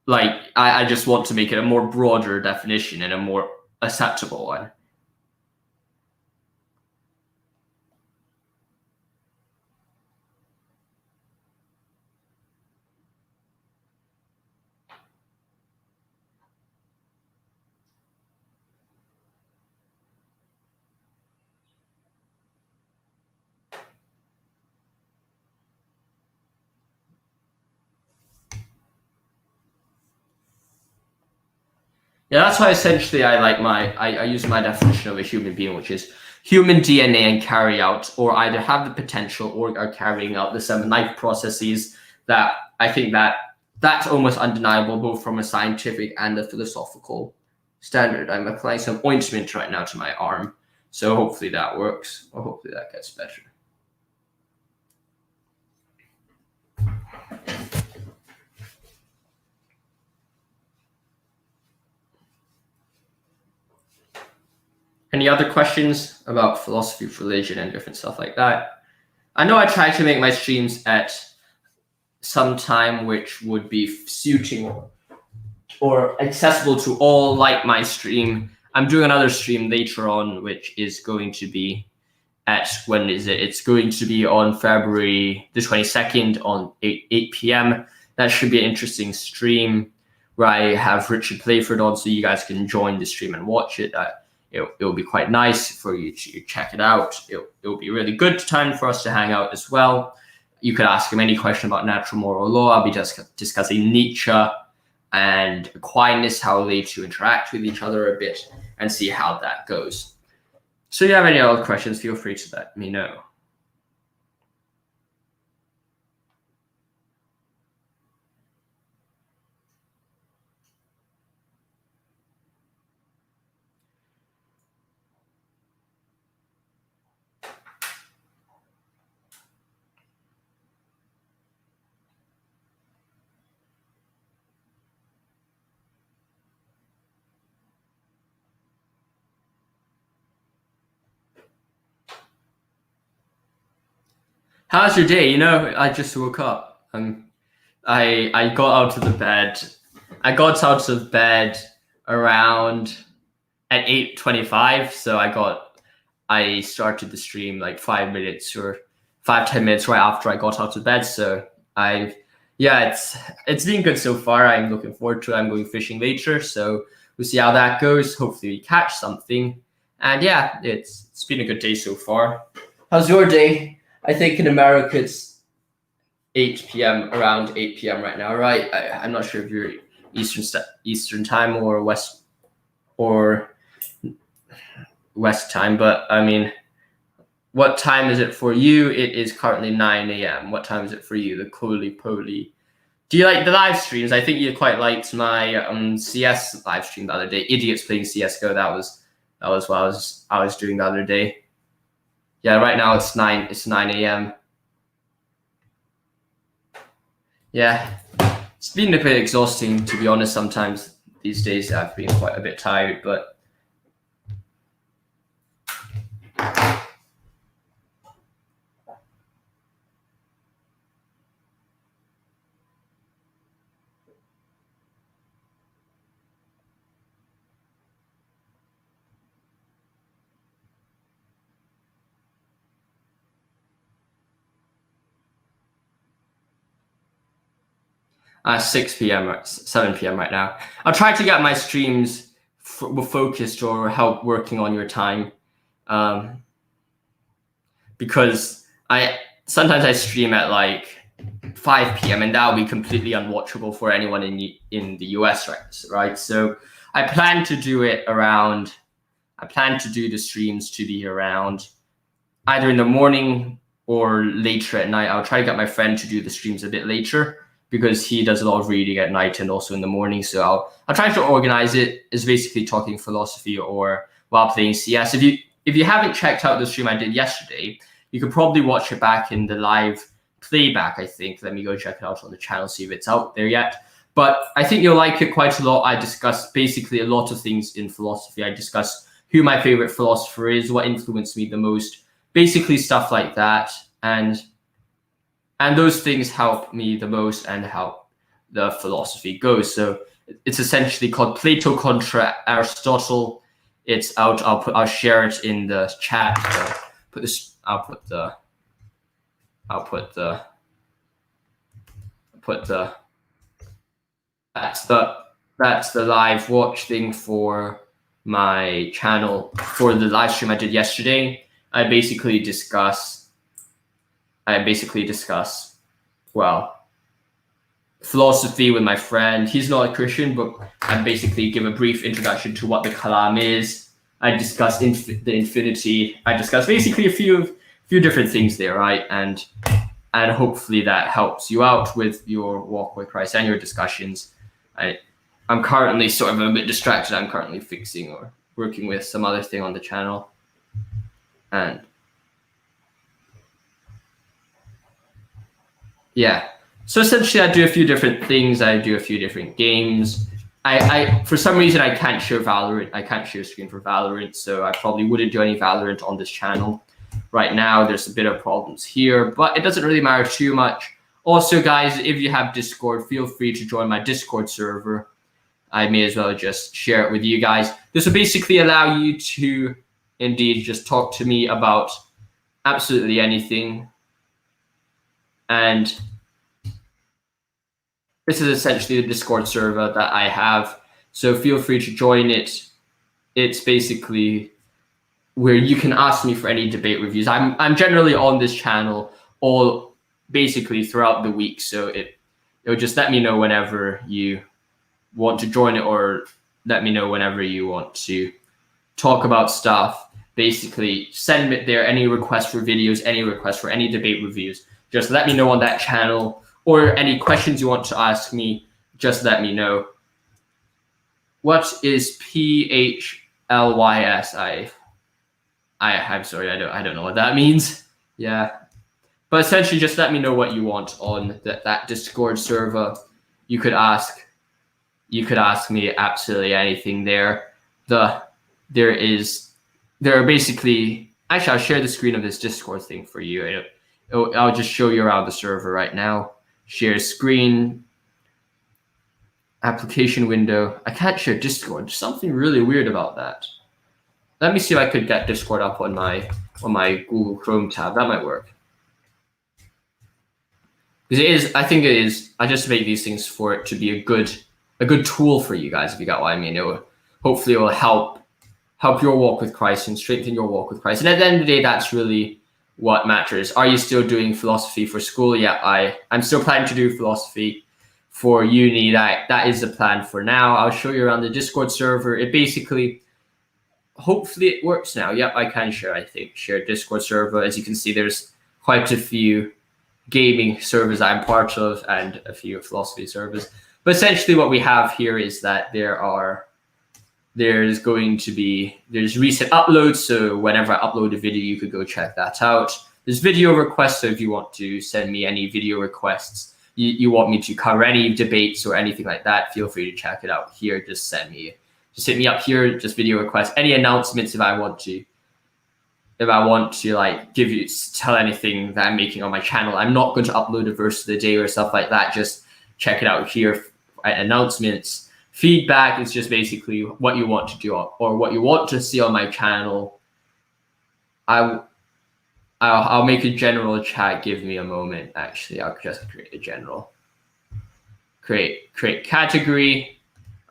like, I just want to make it a more broader definition and a more acceptable one. Yeah, that's why essentially I use my definition of a human being, which is human DNA and carry out, or either have the potential or are carrying out the 7 life processes that I think that's almost undeniable, both from a scientific and a philosophical standard. I'm applying some ointment right now to my arm, so hopefully that works, or hopefully that gets better. Any other questions about philosophy of religion and different stuff like that? I know I try to make my streams at some time which would be suiting or accessible to all, like my stream. I'm doing another stream later on, which is going to be at, when is it? It's going to be on February the 22nd on 8 p.m. That should be an interesting stream where I have Richard Playford on, so you guys can join the stream and watch it. It'll be quite nice for you to check it out. It'll be a really good time for us to hang out as well. You could ask him any question about natural moral law. I'll be just discussing Nietzsche and Aquinas, how they two interact with each other a bit, and see how that goes. So if you have any other questions, feel free to let me know. How's your day? You know, I just woke up. I got out of the bed. I got out of bed around at 8:25. So I started the stream like 5 minutes or 5-10 minutes right after I got out of bed. So it's been good so far. I'm looking forward to it. I'm going fishing later, so we'll see how that goes. Hopefully we catch something. And yeah, it's been a good day so far. How's your day? I think in America it's 8 p.m. around 8 p.m. right now, right? I'm not sure if you're Eastern time or West time, but I mean, what time is it for you? It is currently 9 a.m. What time is it for you? The Coley Poly. Do you like the live streams? I think you quite liked my CS live stream the other day. Idiots playing CS:GO. That was what I was doing the other day. Yeah, right now it's 9 a.m. Yeah, it's been a bit exhausting, to be honest. Sometimes these days I've been quite a bit tired, but 6 p.m. 7 p.m. right now. I'll try to get my streams focused or help working on your time, because sometimes I stream at like 5 p.m. and that'll be completely unwatchable for anyone in the US, right? So I plan to do the streams to be around either in the morning or later at night. I'll try to get my friend to do the streams a bit later because he does a lot of reading at night and also in the morning. So I'll try to organize it as basically talking philosophy or while playing CS. If you haven't checked out the stream I did yesterday, you could probably watch it back in the live playback, I think. Let me go check it out on the channel, see if it's out there yet. But I think you'll like it quite a lot. I discuss basically a lot of things in philosophy. I discuss who my favorite philosopher is, what influenced me the most, basically stuff like that. And those things help me the most and help the philosophy go. So it's essentially called Plato contra Aristotle. It's out. I'll share it in the chat. That's the live watch thing for my channel for the live stream I did yesterday. I basically discuss philosophy with my friend. He's not a Christian, but I basically give a brief introduction to what the Kalam is. I discuss the infinity. I discuss basically a few different things there, right? And hopefully that helps you out with your walk with Christ and your discussions. I'm currently sort of a bit distracted. I'm currently fixing or working with some other thing on the channel. And yeah, so essentially I do a few different things. I do a few different games. I for some reason I can't share Valorant. I can't share screen for Valorant, so I probably wouldn't do any Valorant on this channel. Right now, there's a bit of problems here, but it doesn't really matter too much. Also, guys, if you have Discord, feel free to join my Discord server. I may as well just share it with you guys. This will basically allow you to indeed just talk to me about absolutely anything. And this is essentially the Discord server that I have. So feel free to join it. It's basically where you can ask me for any debate reviews. I'm generally on this channel all basically throughout the week. So it'll just let me know whenever you want to join it, or let me know whenever you want to talk about stuff. Basically, send it there. Any requests for videos, any requests for any debate reviews, just let me know on that channel. Or any questions you want to ask me, just let me know. What is PHLYS? I'm sorry, I don't know what that means. Yeah, but essentially, just let me know what you want on that Discord server. You could ask me absolutely anything there. There are basically, actually, I'll share the screen of this Discord thing for you. I'll just show you around the server right now. Share screen, application window. I can't share Discord. There's something really weird about that. Let me see if I could get Discord up on my Google Chrome tab. That might work. Because it is, I think it is. I just make these things for it to be a good tool for you guys, if you got what I mean. Hopefully it will help your walk with Christ and strengthen your walk with Christ. And at the end of the day, that's really what matters. Are you still doing philosophy for school? Yeah, I'm still planning to do philosophy for uni. That is the plan for now. I'll show you around the Discord server. It basically, hopefully it works now. Yep, I can share, I think. Share Discord server. As you can see, there's quite a few gaming servers I'm part of and a few philosophy servers. But essentially what we have here is that there's recent uploads. So whenever I upload a video, you could go check that out. There's video requests. So if you want to send me any video requests, you want me to cover any debates or anything like that, feel free to check it out here. Just hit me up here, just video requests, any announcements if I want to like tell anything that I'm making on my channel. I'm not going to upload a verse of the day or stuff like that. Just check it out here. Announcements. Feedback is just basically what you want to do or what you want to see on my channel. I'll make a general chat. Give me a moment. Actually, I'll just create a general create category,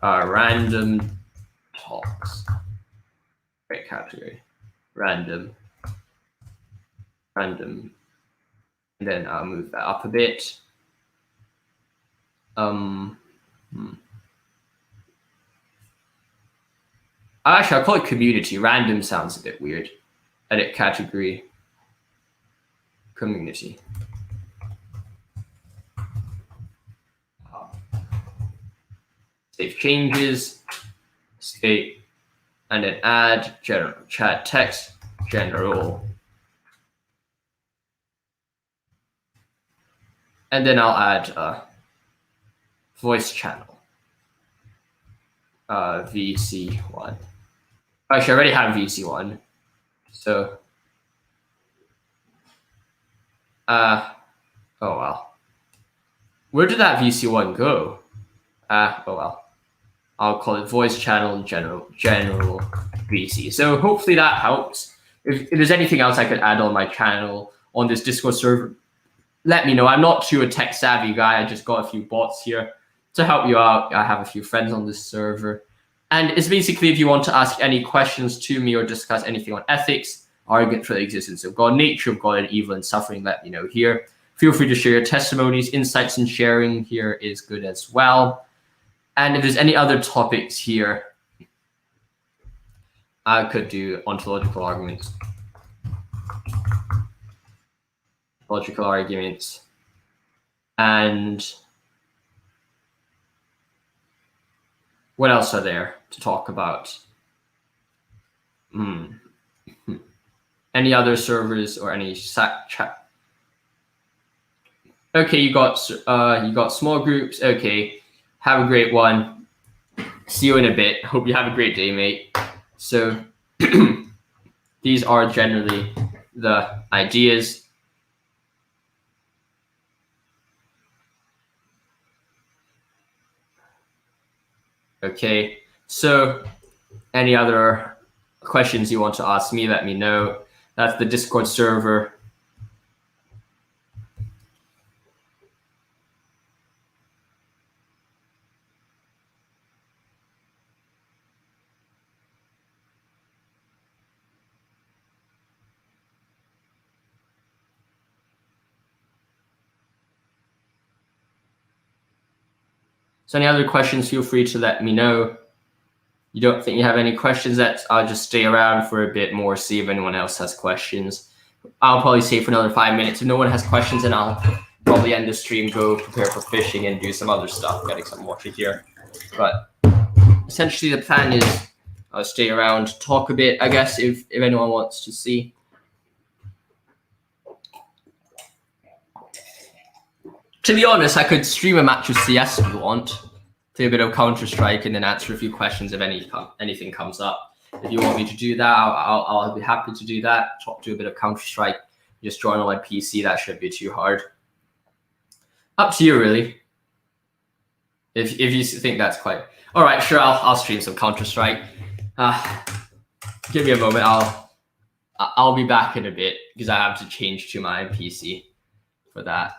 random talks. Create category, random, and then I'll move that up a bit. Actually, I'll call it community. Random sounds a bit weird. Edit category, community. Save changes, state, and then add general chat text, general. And then I'll add voice channel, VC1. Actually, I already have VC1. So, oh well. Where did that VC1 go? Oh well. I'll call it voice channel general VC. So hopefully that helps. If there's anything else I could add on my channel on this Discord server, let me know. I'm not too a tech savvy guy. I just got a few bots here to help you out. I have a few friends on this server. And it's basically if you want to ask any questions to me or discuss anything on ethics, argument for the existence of God, nature of God, and evil and suffering, let me know here. Feel free to share your testimonies, insights, and sharing here is good as well. And if there's any other topics here, I could do ontological arguments. Logical arguments. And what else are there to talk about? Any other servers or any chat? Okay, you got small groups. Okay, have a great one. See you in a bit. Hope you have a great day, mate. So these are generally the ideas. Okay, so any other questions you want to ask me, let me know. That's the Discord server. So any other questions, feel free to let me know. You don't think you have any questions? I'll just stay around for a bit more, see if anyone else has questions. I'll probably stay for another 5 minutes. If no one has questions, then I'll probably end the stream, go prepare for fishing, and do some other stuff, getting some water here. But essentially the plan is I'll stay around, talk a bit, I guess, if anyone wants to see. To be honest, I could stream a match of CS if you want. Play a bit of Counter-Strike and then answer a few questions if anything comes up. If you want me to do that, I'll be happy to do that. Talk to a bit of Counter-Strike. Just join on my PC. That shouldn't be too hard. Up to you, really. If you think that's quite all right, sure. I'll stream some Counter-Strike. Give me a moment. I'll be back in a bit because I have to change to my PC for that.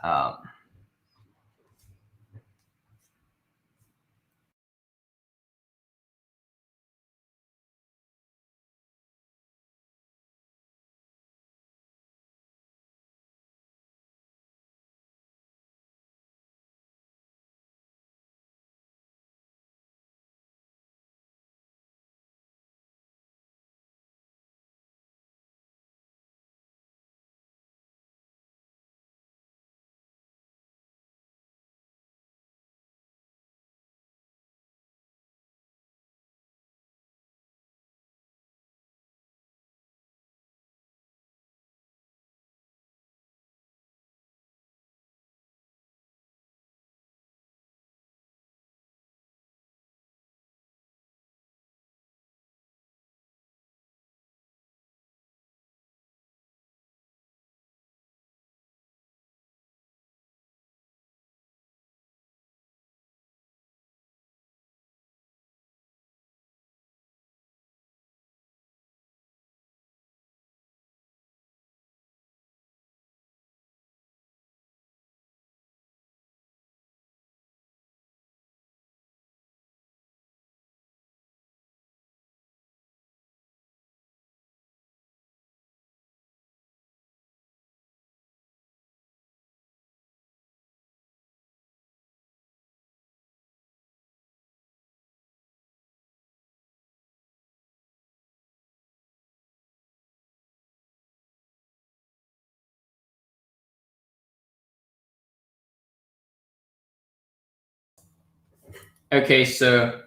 Okay, so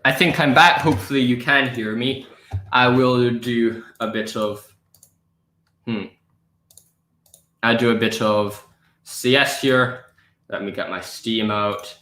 I think I'm back. Hopefully you can hear me. I will do a bit of I do a bit of CS here. Let me get my Steam out.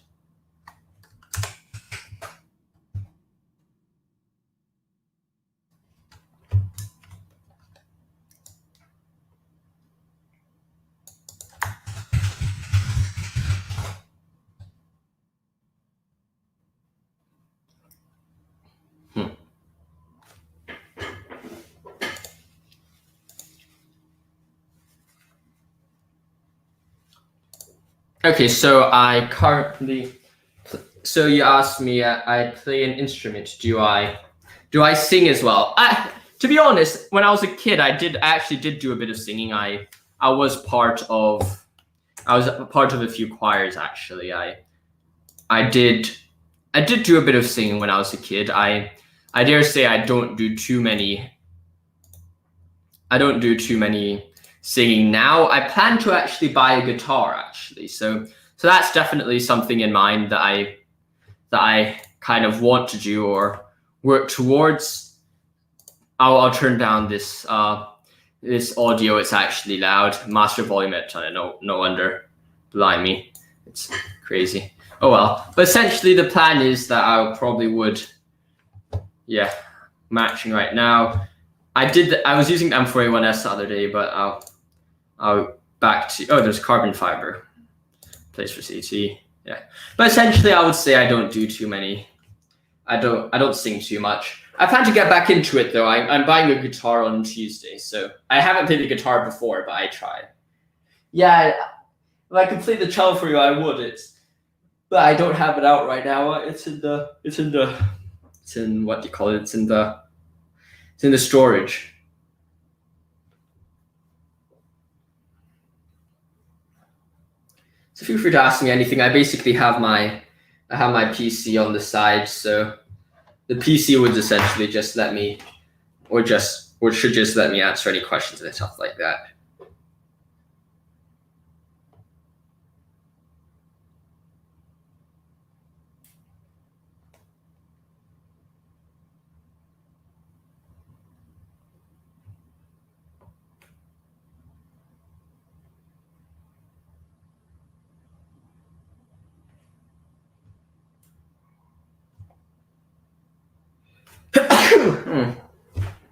Okay, so I currently. So you asked me, I play an instrument. Do I sing as well? To be honest, when I was a kid, I actually did do a bit of singing. I was part of a few choirs actually. I did do a bit of singing when I was a kid. I dare say I don't do too many singing now. I plan to actually buy a guitar actually. So that's definitely something in mind that I kind of want to do or work towards. I'll turn down this this audio. It's actually loud. Master volume at no wonder. Blimey, it's crazy. Oh well. But essentially the plan is that I probably would, matching right now. I was using the M4A1S the other day, but I'll back to, there's carbon fiber. Place for CT. Yeah. But essentially I would say I don't do too many. I don't sing too much. I plan to get back into it though. I'm buying a guitar on Tuesday, so I haven't played the guitar before, but I tried. Yeah, if I could play the cello for you, I would. But I don't have it out right now. It's in what do you call it? It's in the storage. So feel free to ask me anything. I basically have my PC on the side, so the PC would essentially just let me, or should just let me answer any questions and stuff like that.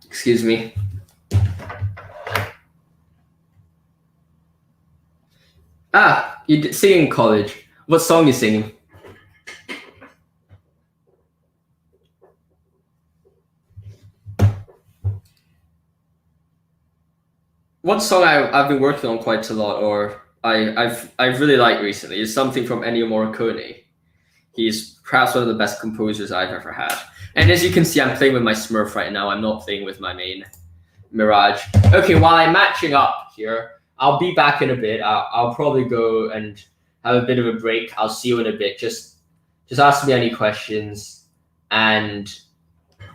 Excuse me. You did sing in college. What song are you singing? One song I've been working on quite a lot, or I've really liked recently, is something from Ennio Morricone. He's perhaps one of the best composers I've ever had. And as you can see, I'm playing with my Smurf right now. I'm not playing with my main Mirage. Okay, while I'm matching up here, I'll be back in a bit. I'll probably go and have a bit of a break. I'll see you in a bit. Just ask me any questions, and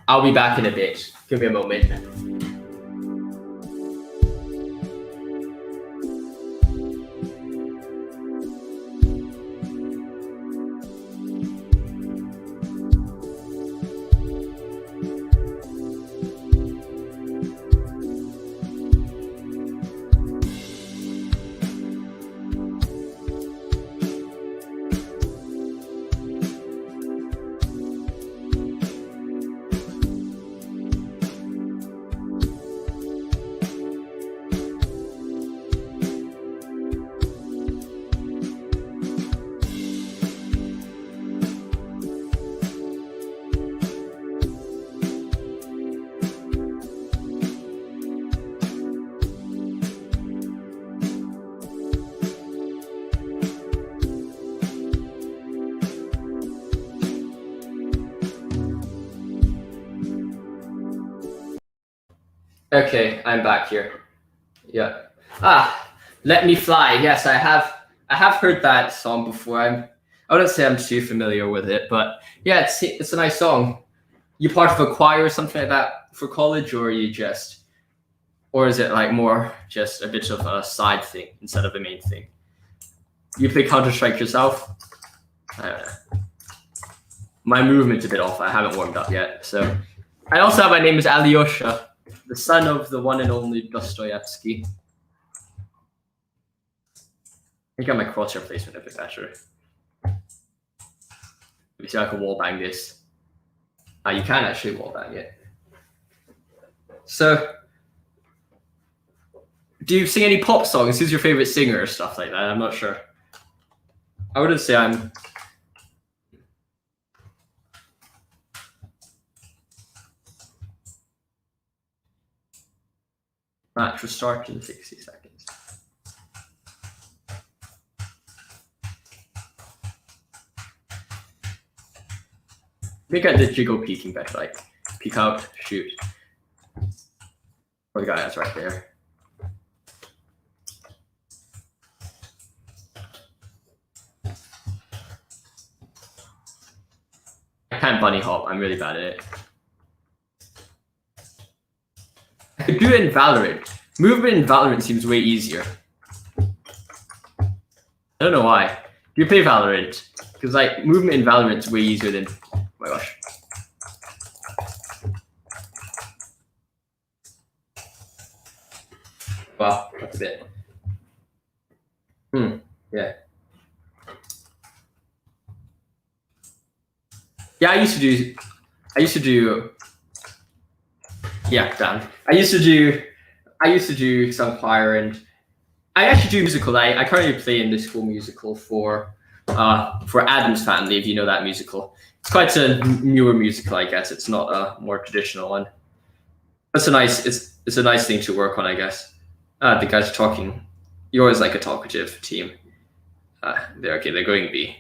I'll be back in a bit. Give me a moment. Okay, I'm back here. Yeah. Let Me Fly. Yes, I have heard that song before. I wouldn't say I'm too familiar with it, but yeah, it's a nice song. You part of a choir or something like that for college, or or is it like more just a bit of a side thing instead of a main thing? You play Counter-Strike yourself? I don't know. My movement's a bit off. I haven't warmed up yet. So, I also have my name is Alyosha, the son of the one and only Dostoevsky. I think I got my crosshair placement a bit better. Let me see if I can wallbang this. You can actually wallbang it. So, do you sing any pop songs? Who's your favorite singer or stuff like that? I'm not sure. I wouldn't say I'm... Match will start in 60 seconds. I think I did jiggle peeking better, like peek out, shoot. Or the guy that's right there. I can't bunny hop, I'm really bad at it. I could do it in Valorant. Movement in Valorant seems way easier. I don't know why. Do you play Valorant? Because like movement in Valorant is way easier than... Oh my gosh. Wow, that's a bit. Yeah. Yeah, I used to do. Yeah, damn. I used to do some choir, and I actually do musical. I currently play in this school musical for Addams Family, if you know that musical. It's quite a newer musical, I guess. It's not a more traditional one. It's a nice thing to work on, I guess. The guys are talking. You're always like a talkative team. They're going B.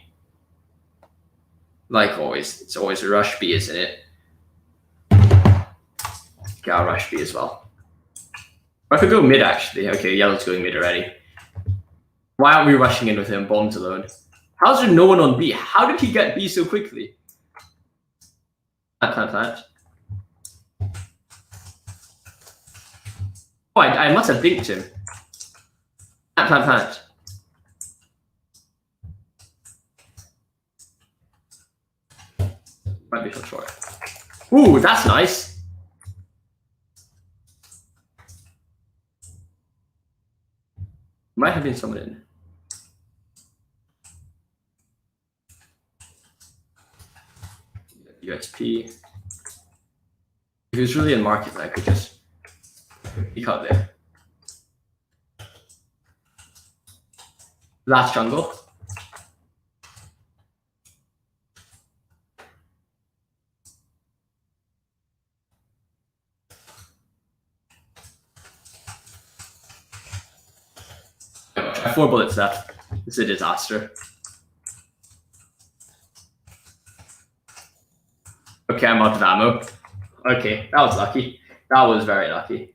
Like always, it's always a rush B, isn't it? Yeah, I'll rush B as well. I could go mid actually. Okay, yellow's going mid already. Why aren't we rushing in with him? Bombs alone. How's there no one on B? How did he get B so quickly? Plant. Oh, I must have dinked him. Plant. Might be so short. Ooh, that's nice. Might have been someone in. USP. If he was really in market, I could just peek out there. Last jungle. I have 4 bullets left. This is a disaster. Okay, I'm out of ammo. Okay, that was lucky. That was very lucky.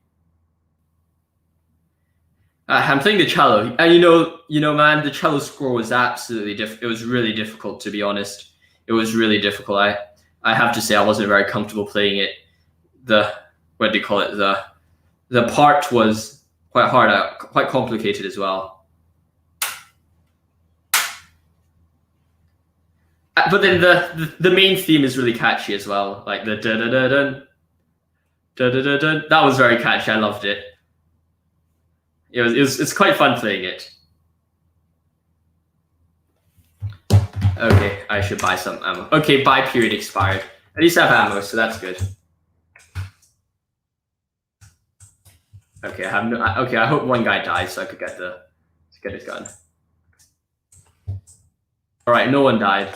I'm playing the cello, and you know, man, the cello score was absolutely it was really difficult, to be honest. It was really difficult. I have to say I wasn't very comfortable playing it. What do you call it? The part was quite hard, quite complicated as well. But then the main theme is really catchy as well, like the da da da dun, da da da dun. That was very catchy. I loved it. It's quite fun playing it. Okay, I should buy some ammo. Okay, buy period expired. At least I have ammo, so that's good. Okay, I have no. Okay, I hope one guy dies so I could get his gun. All right, no one died.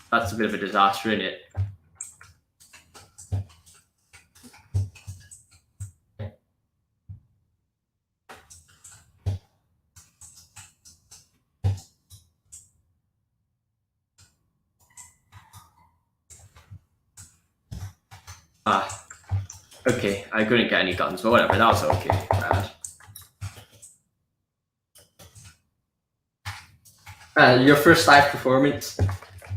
That's a bit of a disaster, isn't it? Okay, I couldn't get any guns, but whatever, that was okay. Your first live performance.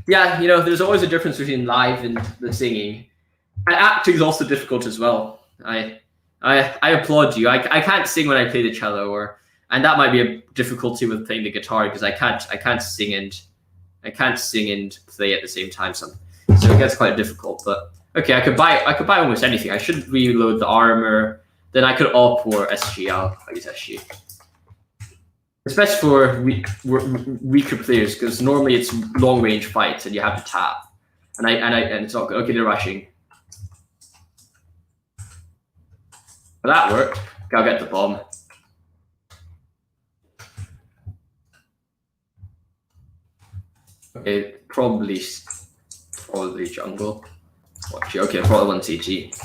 Yeah, you know, there's always a difference between live and the singing. And acting is also difficult as well. I applaud you. I can't sing when I play the cello, and that might be a difficulty with playing the guitar because I can't sing and I can't sing and play at the same time, so it gets quite difficult. But okay, I could buy almost anything. I should reload the armor. Then I could opt for SG. I'll use SG. Especially for weaker players, because normally it's long range fights and you have to tap, and it's not good. Okay, they're rushing. Well, that worked. Okay, I'll get the bomb. Okay, probably jungle. Watch it. Okay, probably one CG.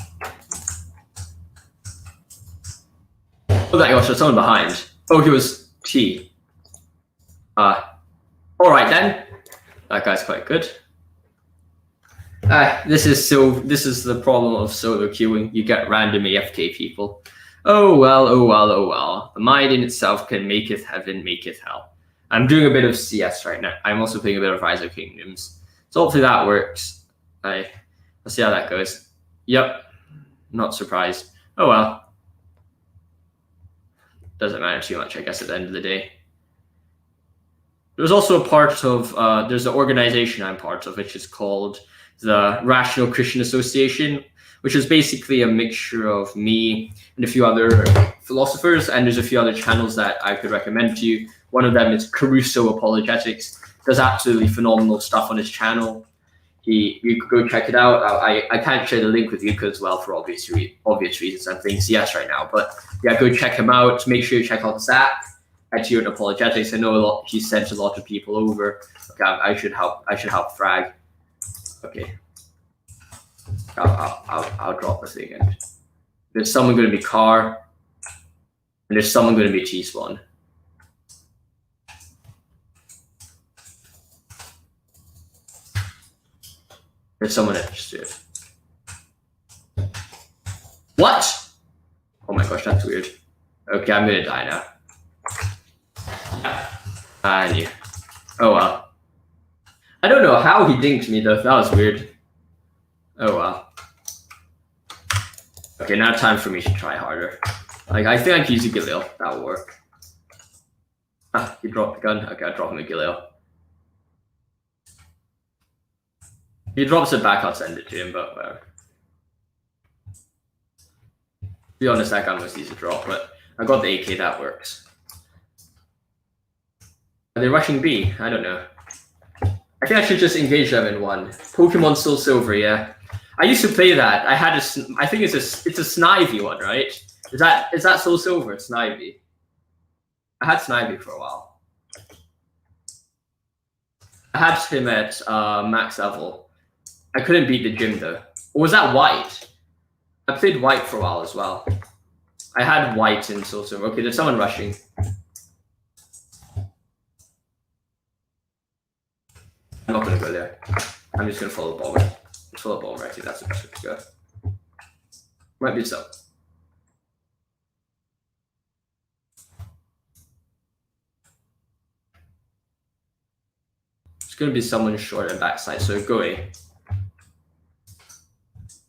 Oh, that gosh, there's someone behind. Oh, he was T. All right then. That guy's quite good. This is the problem of solo queuing. You get random AFK people. Oh well, oh well, oh well. The mind in itself can maketh heaven, maketh hell. I'm doing a bit of CS right now. I'm also playing a bit of Rise of Kingdoms. So hopefully that works. Let's see how that goes. Yep. Not surprised. Oh well. Doesn't matter too much, I guess, at the end of the day. There's also a part of, there's an organization I'm part of, which is called the Rational Christian Association, which is basically a mixture of me and a few other philosophers, and there's a few other channels that I could recommend to you. One of them is Caruso Apologetics. Does absolutely phenomenal stuff on his channel. You could go check it out. I can't share the link with you because, well, for obvious reasons, I'm playing CS right now. But yeah, go check him out. Make sure you check out Zach at Your Apologetics. I know he sent a lot of people over. Okay, I should help frag. Okay, I'll drop this again. There's someone going to be car, and there's someone going to be T-spawn. There's someone interested. What? Oh my gosh, that's weird. Okay, I'm gonna die now. I knew. Oh well. I don't know how he dinked me though. That was weird. Oh well. Okay, now time for me to try harder. Like, I think I can use a Galil. That'll work. Ah, he dropped the gun. Okay, I'll drop him a Galil. If he drops it back, I'll send it to him, but whatever. To be honest, that gun was easy to drop, but I got the AK, that works. Are they rushing B? I don't know. I think I should just engage them in one. Pokemon Soul Silver, yeah. I used to play that. I had I think it's a Snivy one, right? Is that Soul Silver? Snivy. I had Snivy for a while. I had him at max level. I couldn't beat the gym though. Or was that White? I played White for a while as well. I had White in Soul Silver. Okay, there's someone rushing. I'm not gonna go there. I'm just gonna follow the ball. Just follow the ball, right? I think that's the best way to go. Might be so. It's gonna be someone short and backside, so go A.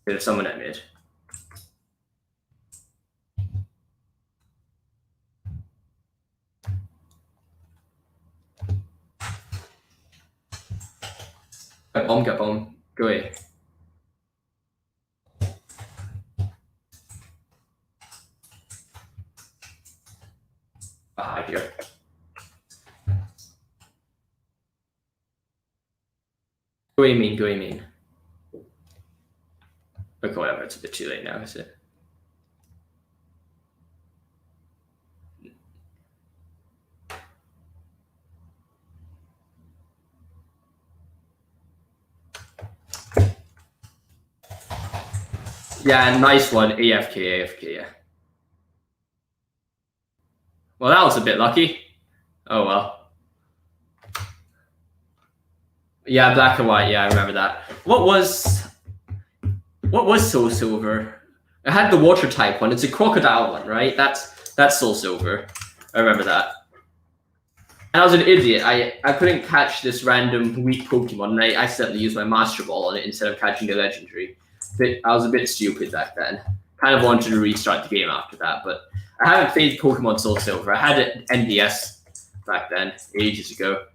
There's someone at mid. Get bomb. Go A. Here. Go A main. Okay, whatever, it's a bit too late now, is it? Yeah, nice one. AFK, yeah. Well, that was a bit lucky. Oh well. Yeah, black and white, yeah, I remember that. What was Soul Silver? I had the water type one. It's a crocodile one, right? That's Soul Silver. I remember that. And I was an idiot. I couldn't catch this random weak Pokemon, and I accidentally used my Master Ball on it instead of catching the legendary. I was a bit stupid back then. Kind of wanted to restart the game after that, but I haven't played Pokemon Soul Silver. I had it NDS back then, ages ago.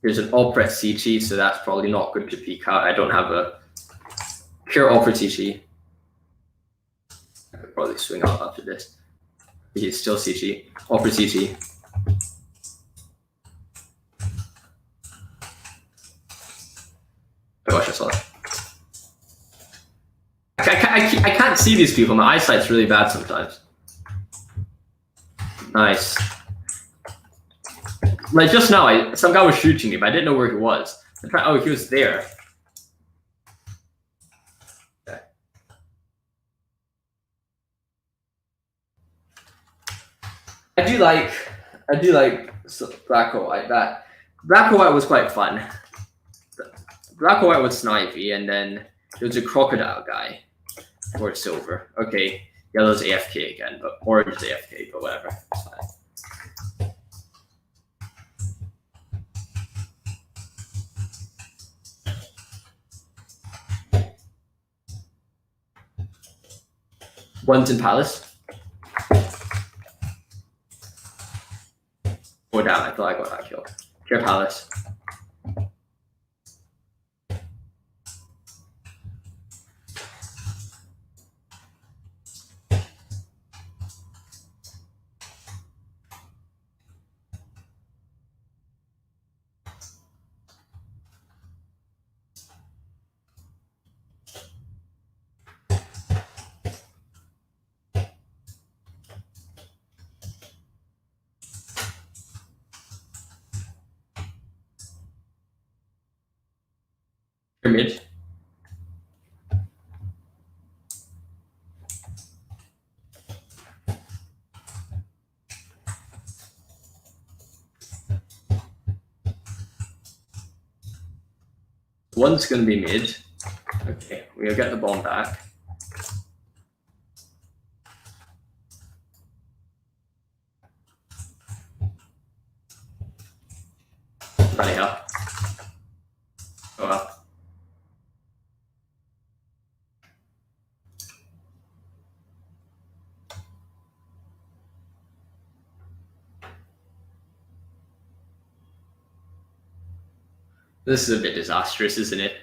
There's an operate CT, so that's probably not good to peek out. I don't have a pure operate CT. I could probably swing out after this. He's still CT. Operate CT. Oh gosh, I saw that. I can't see these people. My eyesight's really bad sometimes. Nice. Like just now, some guy was shooting me, but I didn't know where he was. Oh, he was there. Okay. I do like black or white. That black or white was quite fun. Black or white was snipey, and then there was a crocodile guy. Or silver. Okay, yellow's AFK again, but orange is AFK, but whatever. It's fine. One's in palace. Oh damn, I thought I got that kill. Clear palace. Pyramid. One's gonna be mid. Okay, we'll get the bomb back. Bloody hell. Oh well. This is a bit disastrous, isn't it?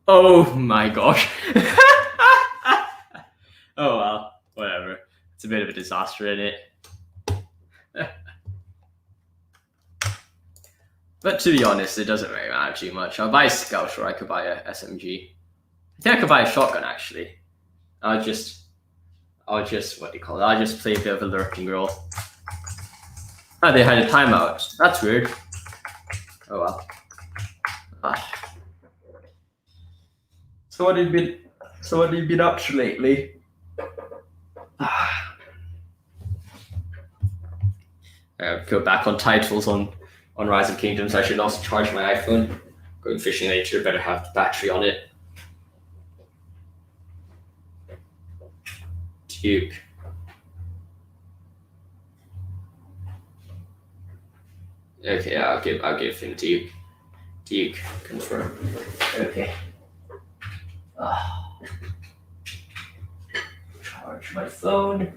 Oh my gosh. Oh well, whatever. It's a bit of a disaster, isn't it? But to be honest, it doesn't really matter too much. I'll buy a scout or I could buy a SMG. I think I could buy a shotgun actually. I'll just what do you call it? I'll just play a bit of a lurking role. Oh, they had a timeout. That's weird. Oh well. Ah. So what have you been up to lately? Go back on titles on Rise of Kingdoms. I should also charge my iPhone. Going fishing later, better have the battery on it. Duke. Okay, I'll give him Duke. Duke, confirm. Okay. Charge my phone.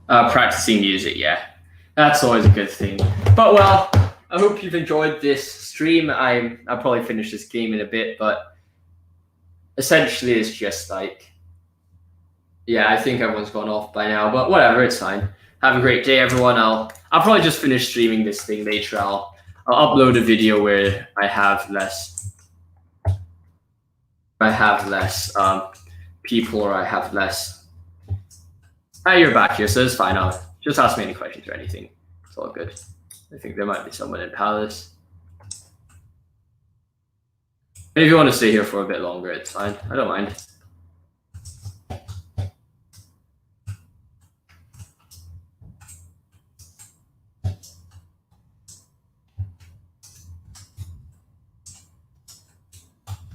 Practicing music, yeah. That's always a good thing. But well, I hope you've enjoyed this stream. I'll probably finish this game in a bit, but essentially it's just like, yeah, I think everyone's gone off by now, but whatever, it's fine. Have a great day, everyone. I'll probably just finish streaming this thing later. I'll I'll upload a video where I have less people, or I have less. You're back here, so it's fine. I'll just ask me any questions or anything. It's all good. I think there might be someone in Palace. And if you want to stay here for a bit longer, it's fine. I don't mind.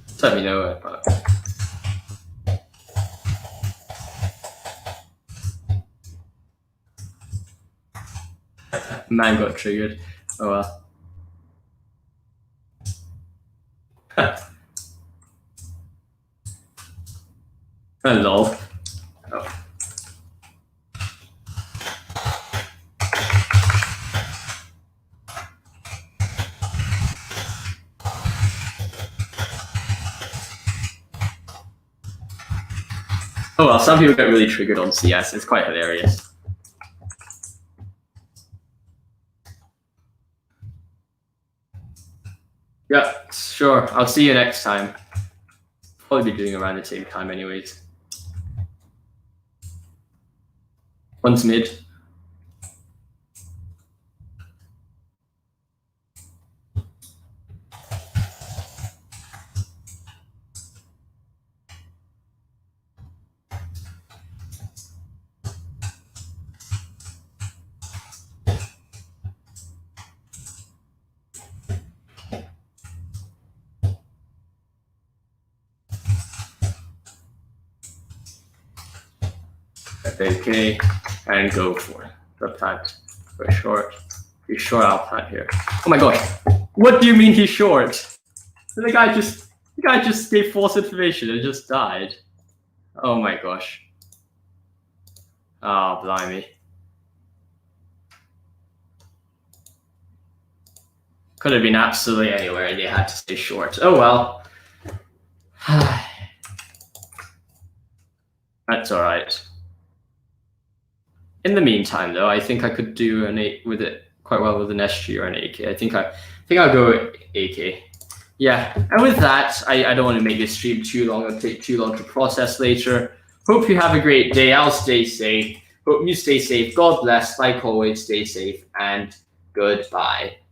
Just let me know. Man got triggered. Oh well. Lol. Oh. Oh well, some people get really triggered on CS. It's quite hilarious. Yeah, sure. I'll see you next time. Probably be doing around the same time anyways. One's mid. Okay, and go for the plant. For short. He's short, I'll plant here. Oh my gosh. What do you mean he's short? The guy just gave false information and just died. Oh my gosh. Oh, blimey. Could have been absolutely anywhere and they had to stay short. Oh well. That's alright. In the meantime, though, I think I could do an 8 with it quite well with an SG or an AK. I think I'll go AK. Yeah, and with that, I don't want to make this stream too long. It'll take too long to process later. Hope you have a great day. I'll stay safe. Hope you stay safe. God bless. Like always, stay safe and goodbye.